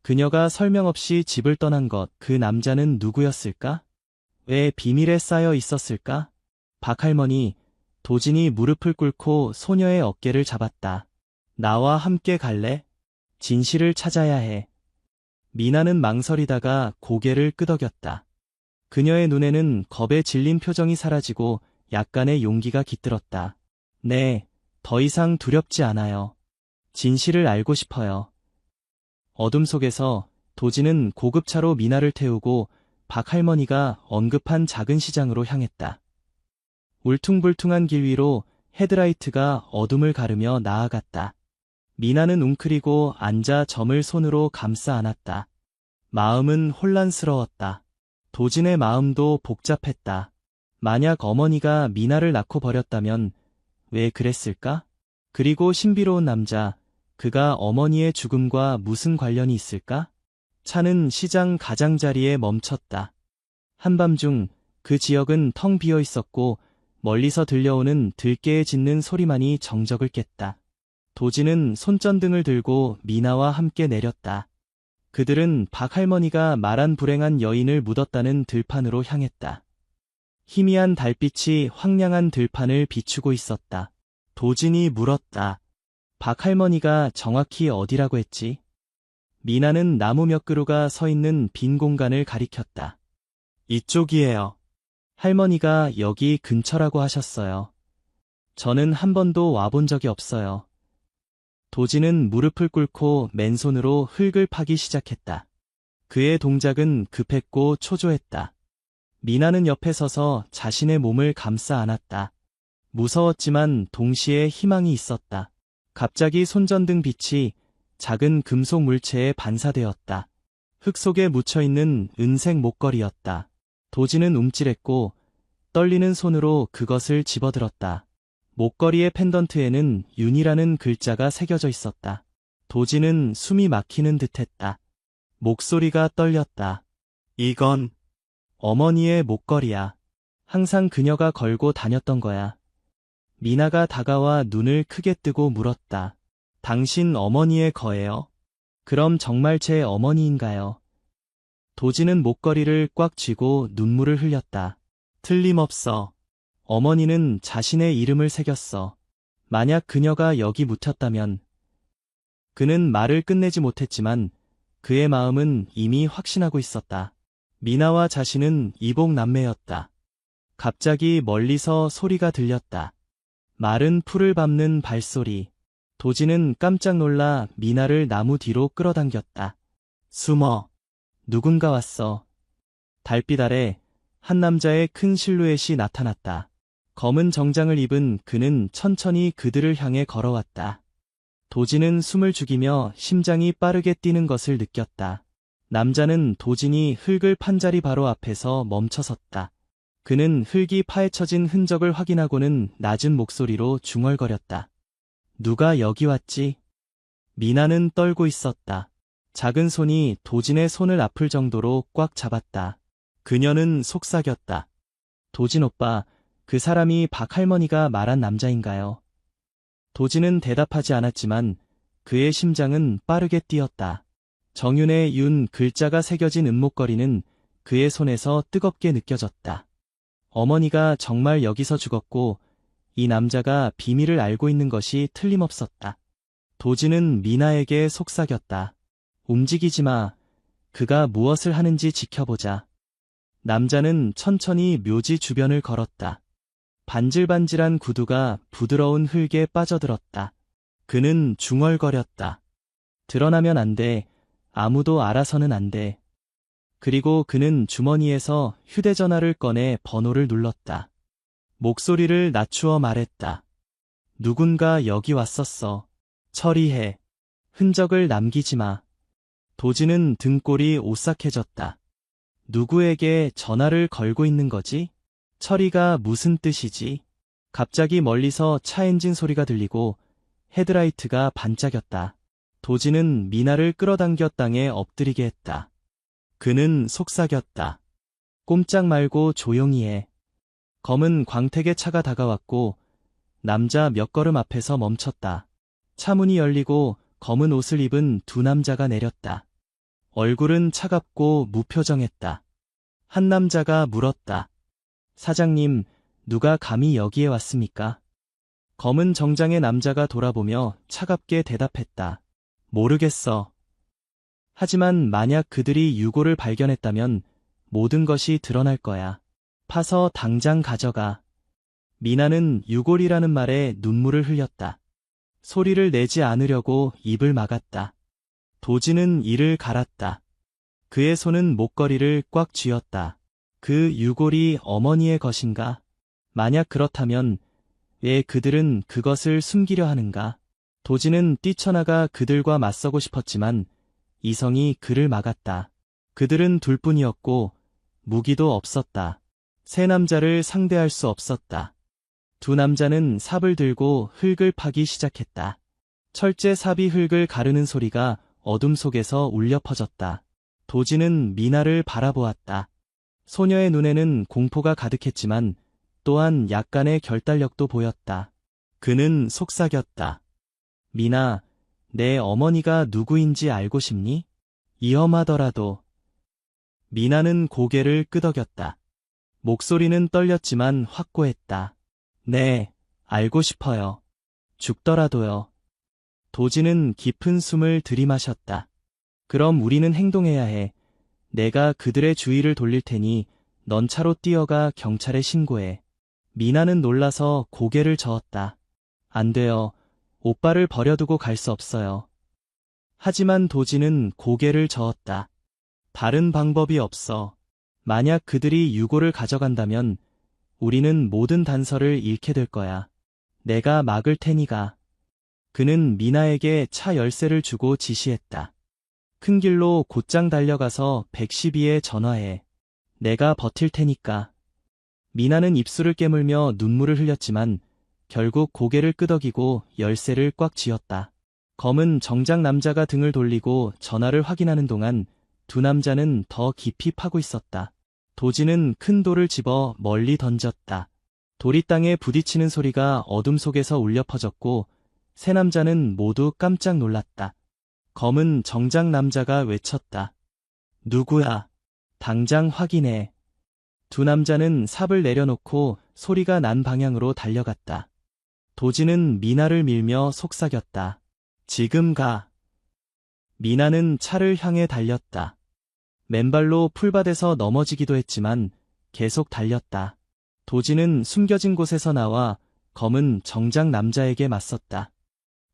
그녀가 설명 없이 집을 떠난 것, 그 남자는 누구였을까? 왜 비밀에 쌓여 있었을까? 박 할머니, 도진이 무릎을 꿇고 소녀의 어깨를 잡았다. 나와 함께 갈래? 진실을 찾아야 해. 미나는 망설이다가 고개를 끄덕였다. 그녀의 눈에는 겁에 질린 표정이 사라지고 약간의 용기가 깃들었다. 네, 더 이상 두렵지 않아요. 진실을 알고 싶어요. 어둠 속에서 도지는 고급차로 미나를 태우고 박 할머니가 언급한 작은 시장으로 향했다. 울퉁불퉁한 길 위로 헤드라이트가 어둠을 가르며 나아갔다. 미나는 웅크리고 앉아 점을 손으로 감싸 안았다. 마음은 혼란스러웠다. 도진의 마음도 복잡했다. 만약 어머니가 미나를 낳고 버렸다면 왜 그랬을까? 그리고 신비로운 남자, 그가 어머니의 죽음과 무슨 관련이 있을까? 차는 시장 가장자리에 멈췄다. 한밤중 그 지역은 텅 비어 있었고 멀리서 들려오는 들깨에 짖는 소리만이 정적을 깼다. 도지는 손전등을 들고 미나와 함께 내렸다. 그들은 박 할머니가 말한 불행한 여인을 묻었다는 들판으로 향했다. 희미한 달빛이 황량한 들판을 비추고 있었다. 도진이 물었다. 박 할머니가 정확히 어디라고 했지? 미나는 나무 몇 그루가 서 있는 빈 공간을 가리켰다. 이쪽이에요. 할머니가 여기 근처라고 하셨어요. 저는 한 번도 와본 적이 없어요. 도진은 무릎을 꿇고 맨손으로 흙을 파기 시작했다. 그의 동작은 급했고 초조했다. 미나는 옆에 서서 자신의 몸을 감싸 안았다. 무서웠지만 동시에 희망이 있었다. 갑자기 손전등 빛이 작은 금속 물체에 반사되었다. 흙 속에 묻혀있는 은색 목걸이였다. 도지는 움찔했고 떨리는 손으로 그것을 집어들었다. 목걸이의 펜던트에는 윤이라는 글자가 새겨져 있었다. 도지는 숨이 막히는 듯했다. 목소리가 떨렸다. 이건 어머니의 목걸이야. 항상 그녀가 걸고 다녔던 거야. 미나가 다가와 눈을 크게 뜨고 물었다. 당신 어머니의 거예요? 그럼 정말 제 어머니인가요? 도진은 목걸이를 꽉 쥐고 눈물을 흘렸다. 틀림없어. 어머니는 자신의 이름을 새겼어. 만약 그녀가 여기 묻혔다면. 그는 말을 끝내지 못했지만 그의 마음은 이미 확신하고 있었다. 미나와 자신은 이복 남매였다. 갑자기 멀리서 소리가 들렸다. 마른 풀을 밟는 발소리. 도진은 깜짝 놀라 미나를 나무 뒤로 끌어당겼다. 숨어. 누군가 왔어. 달빛 아래 한 남자의 큰 실루엣이 나타났다. 검은 정장을 입은 그는 천천히 그들을 향해 걸어왔다. 도진은 숨을 죽이며 심장이 빠르게 뛰는 것을 느꼈다. 남자는 도진이 흙을 판 자리 바로 앞에서 멈춰섰다. 그는 흙이 파헤쳐진 흔적을 확인하고는 낮은 목소리로 중얼거렸다. 누가 여기 왔지? 미나는 떨고 있었다. 작은 손이 도진의 손을 아플 정도로 꽉 잡았다. 그녀는 속삭였다. 도진 오빠, 그 사람이 박 할머니가 말한 남자인가요? 도진은 대답하지 않았지만 그의 심장은 빠르게 뛰었다. 정윤의 윤 글자가 새겨진 은목걸이는 그의 손에서 뜨겁게 느껴졌다. 어머니가 정말 여기서 죽었고 이 남자가 비밀을 알고 있는 것이 틀림없었다. 도진은 미나에게 속삭였다. 움직이지 마. 그가 무엇을 하는지 지켜보자. 남자는 천천히 묘지 주변을 걸었다. 반질반질한 구두가 부드러운 흙에 빠져들었다. 그는 중얼거렸다. 드러나면 안 돼. 아무도 알아서는 안 돼. 그리고 그는 주머니에서 휴대전화를 꺼내 번호를 눌렀다. 목소리를 낮추어 말했다. 누군가 여기 왔었어. 처리해. 흔적을 남기지 마. 도진은 등골이 오싹해졌다. 누구에게 전화를 걸고 있는 거지? 처리가 무슨 뜻이지? 갑자기 멀리서 차 엔진 소리가 들리고 헤드라이트가 반짝였다. 도진은 미나를 끌어당겨 땅에 엎드리게 했다. 그는 속삭였다. 꼼짝 말고 조용히 해. 검은 광택의 차가 다가왔고 남자 몇 걸음 앞에서 멈췄다. 차 문이 열리고 검은 옷을 입은 두 남자가 내렸다. 얼굴은 차갑고 무표정했다. 한 남자가 물었다. 사장님, 누가 감히 여기에 왔습니까? 검은 정장의 남자가 돌아보며 차갑게 대답했다. 모르겠어. 하지만 만약 그들이 유골을 발견했다면 모든 것이 드러날 거야. 파서 당장 가져가. 미나는 유골이라는 말에 눈물을 흘렸다. 소리를 내지 않으려고 입을 막았다. 도진은 이를 갈았다. 그의 손은 목걸이를 꽉 쥐었다. 그 유골이 어머니의 것인가? 만약 그렇다면 왜 그들은 그것을 숨기려 하는가? 도진은 뛰쳐나가 그들과 맞서고 싶었지만 이성이 그를 막았다. 그들은 둘뿐이었고 무기도 없었다. 세 남자를 상대할 수 없었다. 두 남자는 삽을 들고 흙을 파기 시작했다. 철제 삽이 흙을 가르는 소리가 어둠 속에서 울려 퍼졌다. 도진은 미나를 바라보았다. 소녀의 눈에는 공포가 가득했지만 또한 약간의 결단력도 보였다. 그는 속삭였다. 미나, 내 어머니가 누구인지 알고 싶니? 위험하더라도. 미나는 고개를 끄덕였다. 목소리는 떨렸지만 확고했다. 네, 알고 싶어요. 죽더라도요. 도진은 깊은 숨을 들이마셨다. 그럼 우리는 행동해야 해. 내가 그들의 주의를 돌릴 테니 넌 차로 뛰어가 경찰에 신고해. 미나는 놀라서 고개를 저었다. 안 돼요. 오빠를 버려두고 갈 수 없어요. 하지만 도진은 고개를 저었다. 다른 방법이 없어. 만약 그들이 유골을 가져간다면 우리는 모든 단서를 잃게 될 거야. 내가 막을 테니가. 그는 미나에게 차 열쇠를 주고 지시했다. 큰 길로 곧장 달려가서 112에 전화해. 내가 버틸 테니까. 미나는 입술을 깨물며 눈물을 흘렸지만 결국 고개를 끄덕이고 열쇠를 꽉 쥐었다. 검은 정장 남자가 등을 돌리고 전화를 확인하는 동안 두 남자는 더 깊이 파고 있었다. 도진은 큰 돌을 집어 멀리 던졌다. 돌이 땅에 부딪히는 소리가 어둠 속에서 울려 퍼졌고 세 남자는 모두 깜짝 놀랐다. 검은 정장 남자가 외쳤다. 누구야? 당장 확인해. 두 남자는 삽을 내려놓고 소리가 난 방향으로 달려갔다. 도진은 미나를 밀며 속삭였다. 지금 가. 미나는 차를 향해 달렸다. 맨발로 풀밭에서 넘어지기도 했지만 계속 달렸다. 도진은 숨겨진 곳에서 나와 검은 정장 남자에게 맞섰다.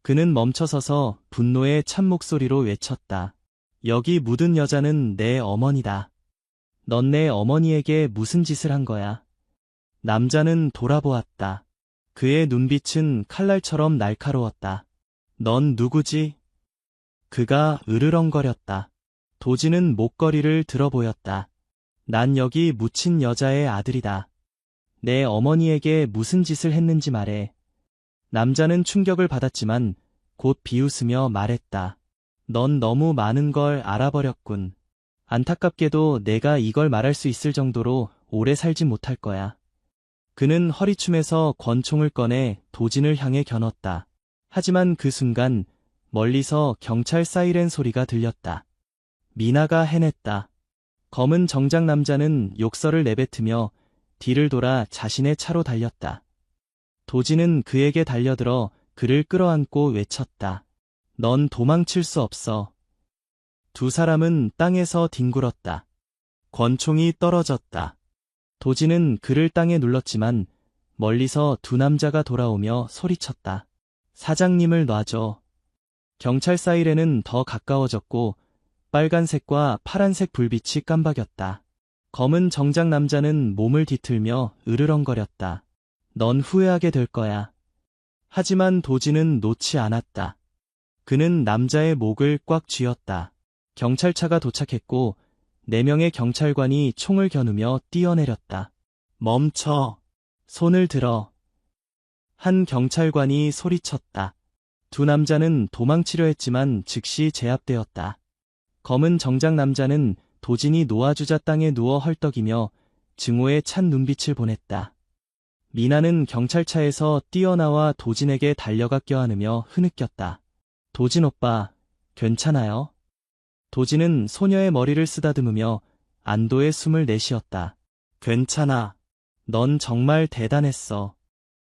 그는 멈춰서서 분노의 찬 목소리로 외쳤다. 여기 묻은 여자는 내 어머니다. 넌 내 어머니에게 무슨 짓을 한 거야? 남자는 돌아보았다. 그의 눈빛은 칼날처럼 날카로웠다. 넌 누구지? 그가 으르렁거렸다. 도진은 목걸이를 들어보였다. 난 여기 묻힌 여자의 아들이다. 내 어머니에게 무슨 짓을 했는지 말해. 남자는 충격을 받았지만 곧 비웃으며 말했다. 넌 너무 많은 걸 알아버렸군. 안타깝게도 내가 이걸 말할 수 있을 정도로 오래 살지 못할 거야. 그는 허리춤에서 권총을 꺼내 도진을 향해 겨눴다. 하지만 그 순간 멀리서 경찰 사이렌 소리가 들렸다. 미나가 해냈다. 검은 정장 남자는 욕설을 내뱉으며 뒤를 돌아 자신의 차로 달렸다. 도진은 그에게 달려들어 그를 끌어안고 외쳤다. 넌 도망칠 수 없어. 두 사람은 땅에서 뒹굴었다. 권총이 떨어졌다. 도진은 그를 땅에 눌렀지만 멀리서 두 남자가 돌아오며 소리쳤다. 사장님을 놔줘. 경찰 사이렌은 더 가까워졌고 빨간색과 파란색 불빛이 깜박였다. 검은 정장 남자는 몸을 뒤틀며 으르렁거렸다. 넌 후회하게 될 거야. 하지만 도진은 놓지 않았다. 그는 남자의 목을 꽉 쥐었다. 경찰차가 도착했고 4명의 경찰관이 총을 겨누며 뛰어내렸다. 멈춰. 손을 들어. 한 경찰관이 소리쳤다. 두 남자는 도망치려 했지만 즉시 제압되었다. 검은 정장 남자는 도진이 놓아주자 땅에 누워 헐떡이며 증오에 찬 눈빛을 보냈다. 미나는 경찰차에서 뛰어나와 도진에게 달려가 껴안으며 흐느꼈다. 도진 오빠, 괜찮아요? 도진은 소녀의 머리를 쓰다듬으며 안도의 숨을 내쉬었다. 괜찮아. 넌 정말 대단했어.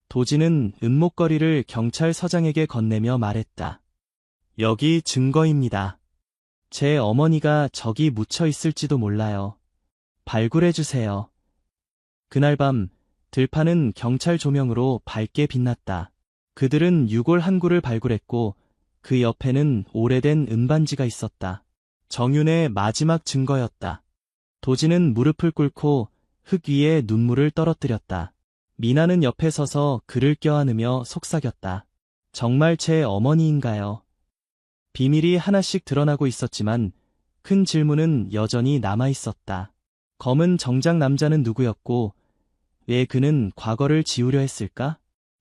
도진은 은목걸이를 경찰서장에게 건네며 말했다. 여기 증거입니다. 제 어머니가 저기 묻혀 있을지도 몰라요. 발굴해주세요. 그날 밤 들판은 경찰 조명으로 밝게 빛났다. 그들은 유골 한 구를 발굴했고 그 옆에는 오래된 은반지가 있었다. 정윤의 마지막 증거였다. 도진은 무릎을 꿇고 흙 위에 눈물을 떨어뜨렸다. 미나는 옆에 서서 그를 껴안으며 속삭였다. 정말 제 어머니인가요? 비밀이 하나씩 드러나고 있었지만 큰 질문은 여전히 남아있었다. 검은 정장 남자는 누구였고 왜 그는 과거를 지우려 했을까?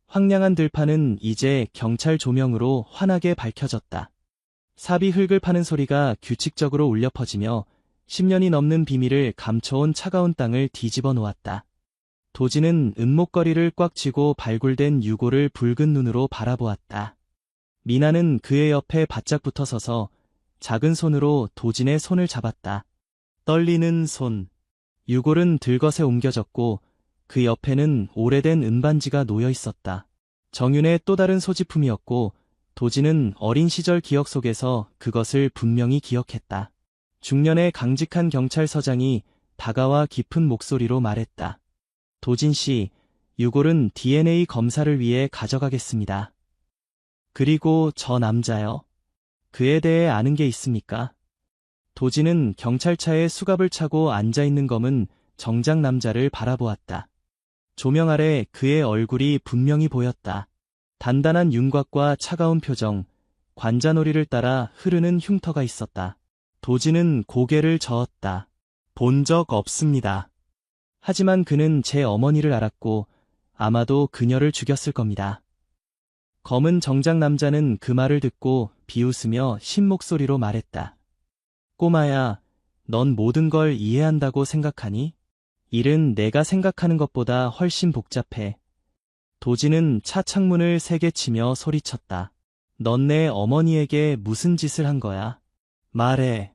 황량한 들판은 이제 경찰 조명으로 환하게 밝혀졌다. 삽이 흙을 파는 소리가 규칙적으로 울려 퍼지며 10년이 넘는 비밀을 감춰온 차가운 땅을 뒤집어 놓았다. 도진은 은목걸이를 꽉 쥐고 발굴된 유골을 붉은 눈으로 바라보았다. 미나는 그의 옆에 바짝 붙어 서서 작은 손으로 도진의 손을 잡았다. 떨리는 손. 유골은 들것에 옮겨졌고 그 옆에는 오래된 은반지가 놓여 있었다. 정윤의 또 다른 소지품이었고 도진은 어린 시절 기억 속에서 그것을 분명히 기억했다. 중년의 강직한 경찰서장이 다가와 깊은 목소리로 말했다. 도진 씨, 유골은 DNA 검사를 위해 가져가겠습니다. 그리고 저 남자요? 그에 대해 아는 게 있습니까? 도진은 경찰차에 수갑을 차고 앉아있는 검은 정장 남자를 바라보았다. 조명 아래 그의 얼굴이 분명히 보였다. 단단한 윤곽과 차가운 표정, 관자놀이를 따라 흐르는 흉터가 있었다. 도진은 고개를 저었다. 본 적 없습니다. 하지만 그는 제 어머니를 알았고 아마도 그녀를 죽였을 겁니다. 검은 정장 남자는 그 말을 듣고 비웃으며 신 목소리로 말했다. 꼬마야, 넌 모든 걸 이해한다고 생각하니? 일은 내가 생각하는 것보다 훨씬 복잡해. 도진은 차 창문을 세게 치며 소리쳤다. 넌 내 어머니에게 무슨 짓을 한 거야? 말해.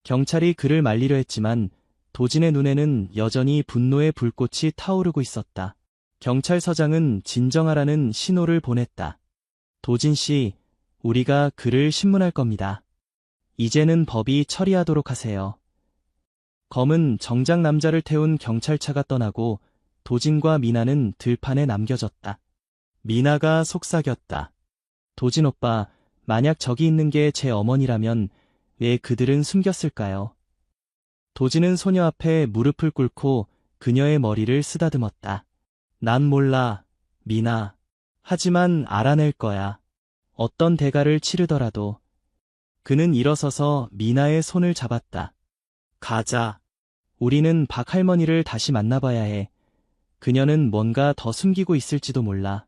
경찰이 그를 말리려 했지만 도진의 눈에는 여전히 분노의 불꽃이 타오르고 있었다. 경찰서장은 진정하라는 신호를 보냈다. 도진 씨, 우리가 그를 신문할 겁니다. 이제는 법이 처리하도록 하세요. 검은 정장 남자를 태운 경찰차가 떠나고 도진과 미나는 들판에 남겨졌다. 미나가 속삭였다. 도진 오빠, 만약 저기 있는 게 제 어머니라면 왜 그들은 숨겼을까요? 도진은 소녀 앞에 무릎을 꿇고 그녀의 머리를 쓰다듬었다. 난 몰라, 미나. 하지만 알아낼 거야. 어떤 대가를 치르더라도. 그는 일어서서 미나의 손을 잡았다. 가자. 우리는 박 할머니를 다시 만나봐야 해. 그녀는 뭔가 더 숨기고 있을지도 몰라.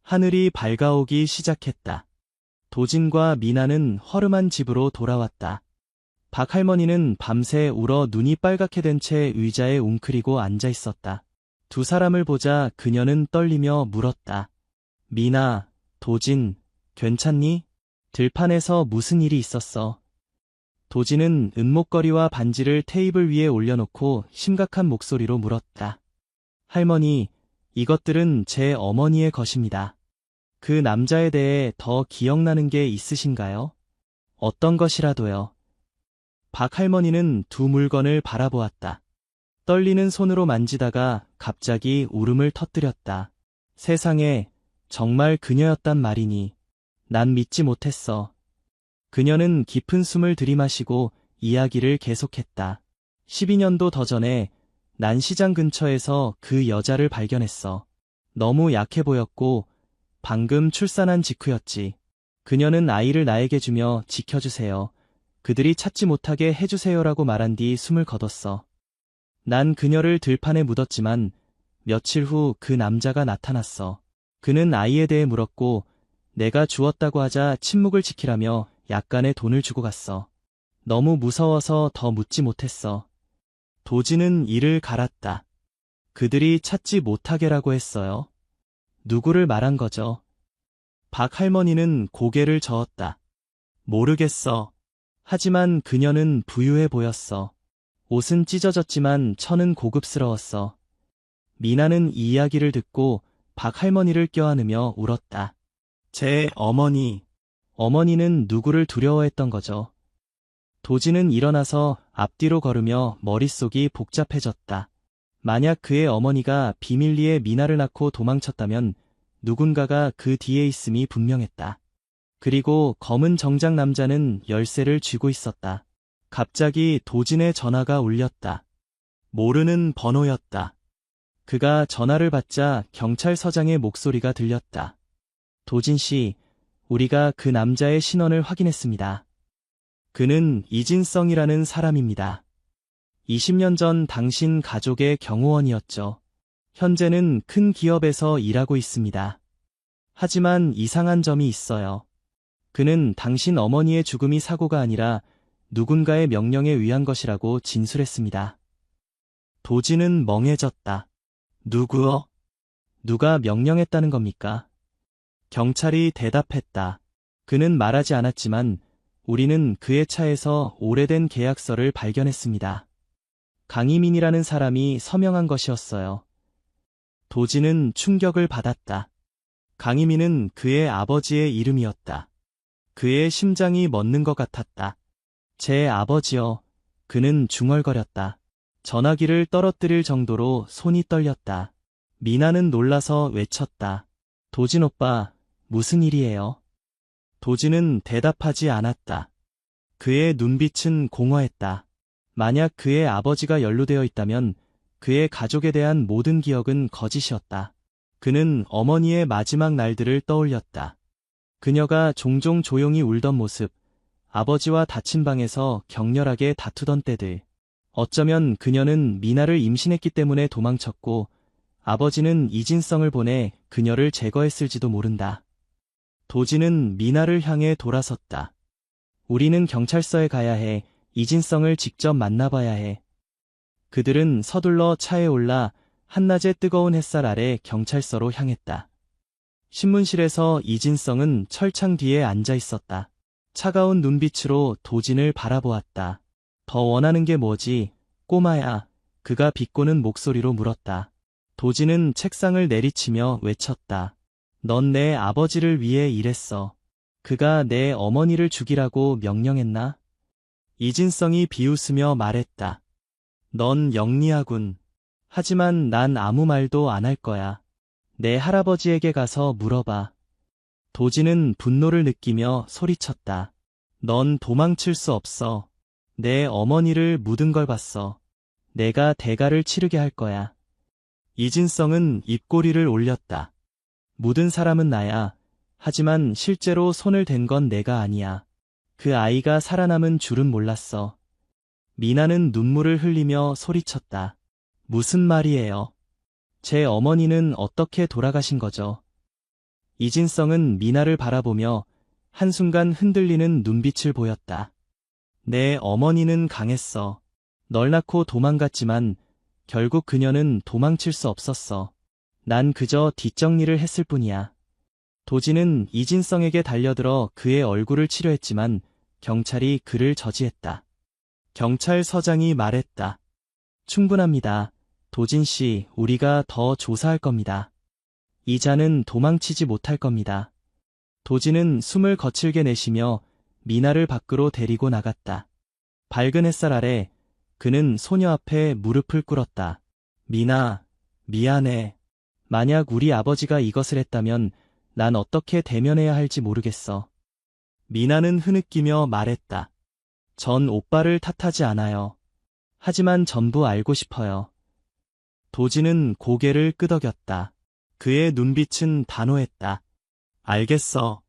하늘이 밝아오기 시작했다. 도진과 미나는 허름한 집으로 돌아왔다. 박 할머니는 밤새 울어 눈이 빨갛게 된 채 의자에 웅크리고 앉아 있었다. 두 사람을 보자 그녀는 떨리며 물었다. 미나, 도진, 괜찮니? 들판에서 무슨 일이 있었어? 도진은 은목걸이와 반지를 테이블 위에 올려놓고 심각한 목소리로 물었다. 할머니, 이것들은 제 어머니의 것입니다. 그 남자에 대해 더 기억나는 게 있으신가요? 어떤 것이라도요. 박 할머니는 두 물건을 바라보았다. 떨리는 손으로 만지다가 갑자기 울음을 터뜨렸다. 세상에, 정말 그녀였단 말이니. 난 믿지 못했어. 그녀는 깊은 숨을 들이마시고 이야기를 계속했다. 12년도 더 전에 난 시장 근처에서 그 여자를 발견했어. 너무 약해 보였고 방금 출산한 직후였지. 그녀는 아이를 나에게 주며 지켜주세요. 그들이 찾지 못하게 해주세요라고 말한 뒤 숨을 거뒀어. 난 그녀를 들판에 묻었지만 며칠 후 그 남자가 나타났어. 그는 아이에 대해 물었고 내가 주었다고 하자 침묵을 지키라며 약간의 돈을 주고 갔어. 너무 무서워서 더 묻지 못했어. 도진은 이를 갈았다. 그들이 찾지 못하게라고 했어요. 누구를 말한 거죠? 박 할머니는 고개를 저었다. 모르겠어. 하지만 그녀는 부유해 보였어. 옷은 찢어졌지만 천은 고급스러웠어. 미나는 이 이야기를 듣고 박 할머니를 껴안으며 울었다. 제 어머니. 어머니는 누구를 두려워했던 거죠? 도진은 일어나서 앞뒤로 걸으며 머릿속이 복잡해졌다. 만약 그의 어머니가 비밀리에 미나를 낳고 도망쳤다면 누군가가 그 뒤에 있음이 분명했다. 그리고 검은 정장 남자는 열쇠를 쥐고 있었다. 갑자기 도진의 전화가 울렸다. 모르는 번호였다. 그가 전화를 받자 경찰서장의 목소리가 들렸다. 도진 씨, 우리가 그 남자의 신원을 확인했습니다. 그는 이진성이라는 사람입니다. 20년 전 당신 가족의 경호원이었죠. 현재는 큰 기업에서 일하고 있습니다. 하지만 이상한 점이 있어요. 그는 당신 어머니의 죽음이 사고가 아니라 누군가의 명령에 의한 것이라고 진술했습니다. 도진은 멍해졌다. 누구요? 누가 명령했다는 겁니까? 경찰이 대답했다. 그는 말하지 않았지만 우리는 그의 차에서 오래된 계약서를 발견했습니다. 강희민이라는 사람이 서명한 것이었어요. 도진은 충격을 받았다. 강희민은 그의 아버지의 이름이었다. 그의 심장이 멎는 것 같았다. 제 아버지요. 그는 중얼거렸다. 전화기를 떨어뜨릴 정도로 손이 떨렸다. 미나는 놀라서 외쳤다. 도진 오빠, 무슨 일이에요? 도진은 대답하지 않았다. 그의 눈빛은 공허했다. 만약 그의 아버지가 연루되어 있다면 그의 가족에 대한 모든 기억은 거짓이었다. 그는 어머니의 마지막 날들을 떠올렸다. 그녀가 종종 조용히 울던 모습, 아버지와 닫힌 방에서 격렬하게 다투던 때들. 어쩌면 그녀는 미나를 임신했기 때문에 도망쳤고 아버지는 이진성을 보내 그녀를 제거했을지도 모른다. 도진은 미나를 향해 돌아섰다. 우리는 경찰서에 가야 해. 이진성을 직접 만나봐야 해. 그들은 서둘러 차에 올라 한낮의 뜨거운 햇살 아래 경찰서로 향했다. 신문실에서 이진성은 철창 뒤에 앉아 있었다. 차가운 눈빛으로 도진을 바라보았다. 더 원하는 게 뭐지, 꼬마야? 그가 비꼬는 목소리로 물었다. 도진은 책상을 내리치며 외쳤다. 넌 내 아버지를 위해 일했어. 그가 내 어머니를 죽이라고 명령했나? 이진성이 비웃으며 말했다. 넌 영리하군. 하지만 난 아무 말도 안 할 거야. 내 할아버지에게 가서 물어봐. 도진은 분노를 느끼며 소리쳤다. 넌 도망칠 수 없어. 내 어머니를 묻은 걸 봤어. 내가 대가를 치르게 할 거야. 이진성은 입꼬리를 올렸다. 묻은 사람은 나야. 하지만 실제로 손을 댄 건 내가 아니야. 그 아이가 살아남은 줄은 몰랐어. 미나는 눈물을 흘리며 소리쳤다. 무슨 말이에요? 제 어머니는 어떻게 돌아가신 거죠? 이진성은 미나를 바라보며 한순간 흔들리는 눈빛을 보였다. 내 어머니는 강했어. 널 낳고 도망갔지만 결국 그녀는 도망칠 수 없었어. 난 그저 뒷정리를 했을 뿐이야. 도진은 이진성에게 달려들어 그의 얼굴을 치료했지만 경찰이 그를 저지했다. 경찰서장이 말했다. 충분합니다. 도진 씨, 우리가 더 조사할 겁니다. 이자는 도망치지 못할 겁니다. 도진은 숨을 거칠게 내쉬며 미나를 밖으로 데리고 나갔다. 밝은 햇살 아래 그는 소녀 앞에 무릎을 꿇었다. 미나, 미안해. 만약 우리 아버지가 이것을 했다면 난 어떻게 대면해야 할지 모르겠어. 미나는 흐느끼며 말했다. 전 오빠를 탓하지 않아요. 하지만 전부 알고 싶어요. 도진은 고개를 끄덕였다. 그의 눈빛은 단호했다. 알겠어.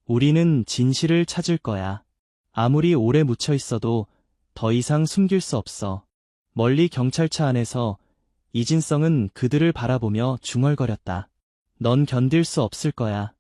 우리는 진실을 찾을 거야. 아무리 오래 묻혀 있어도 더 이상 숨길 수 없어. 멀리 경찰차 안에서 이진성은 그들을 바라보며 중얼거렸다. 넌 견딜 수 없을 거야.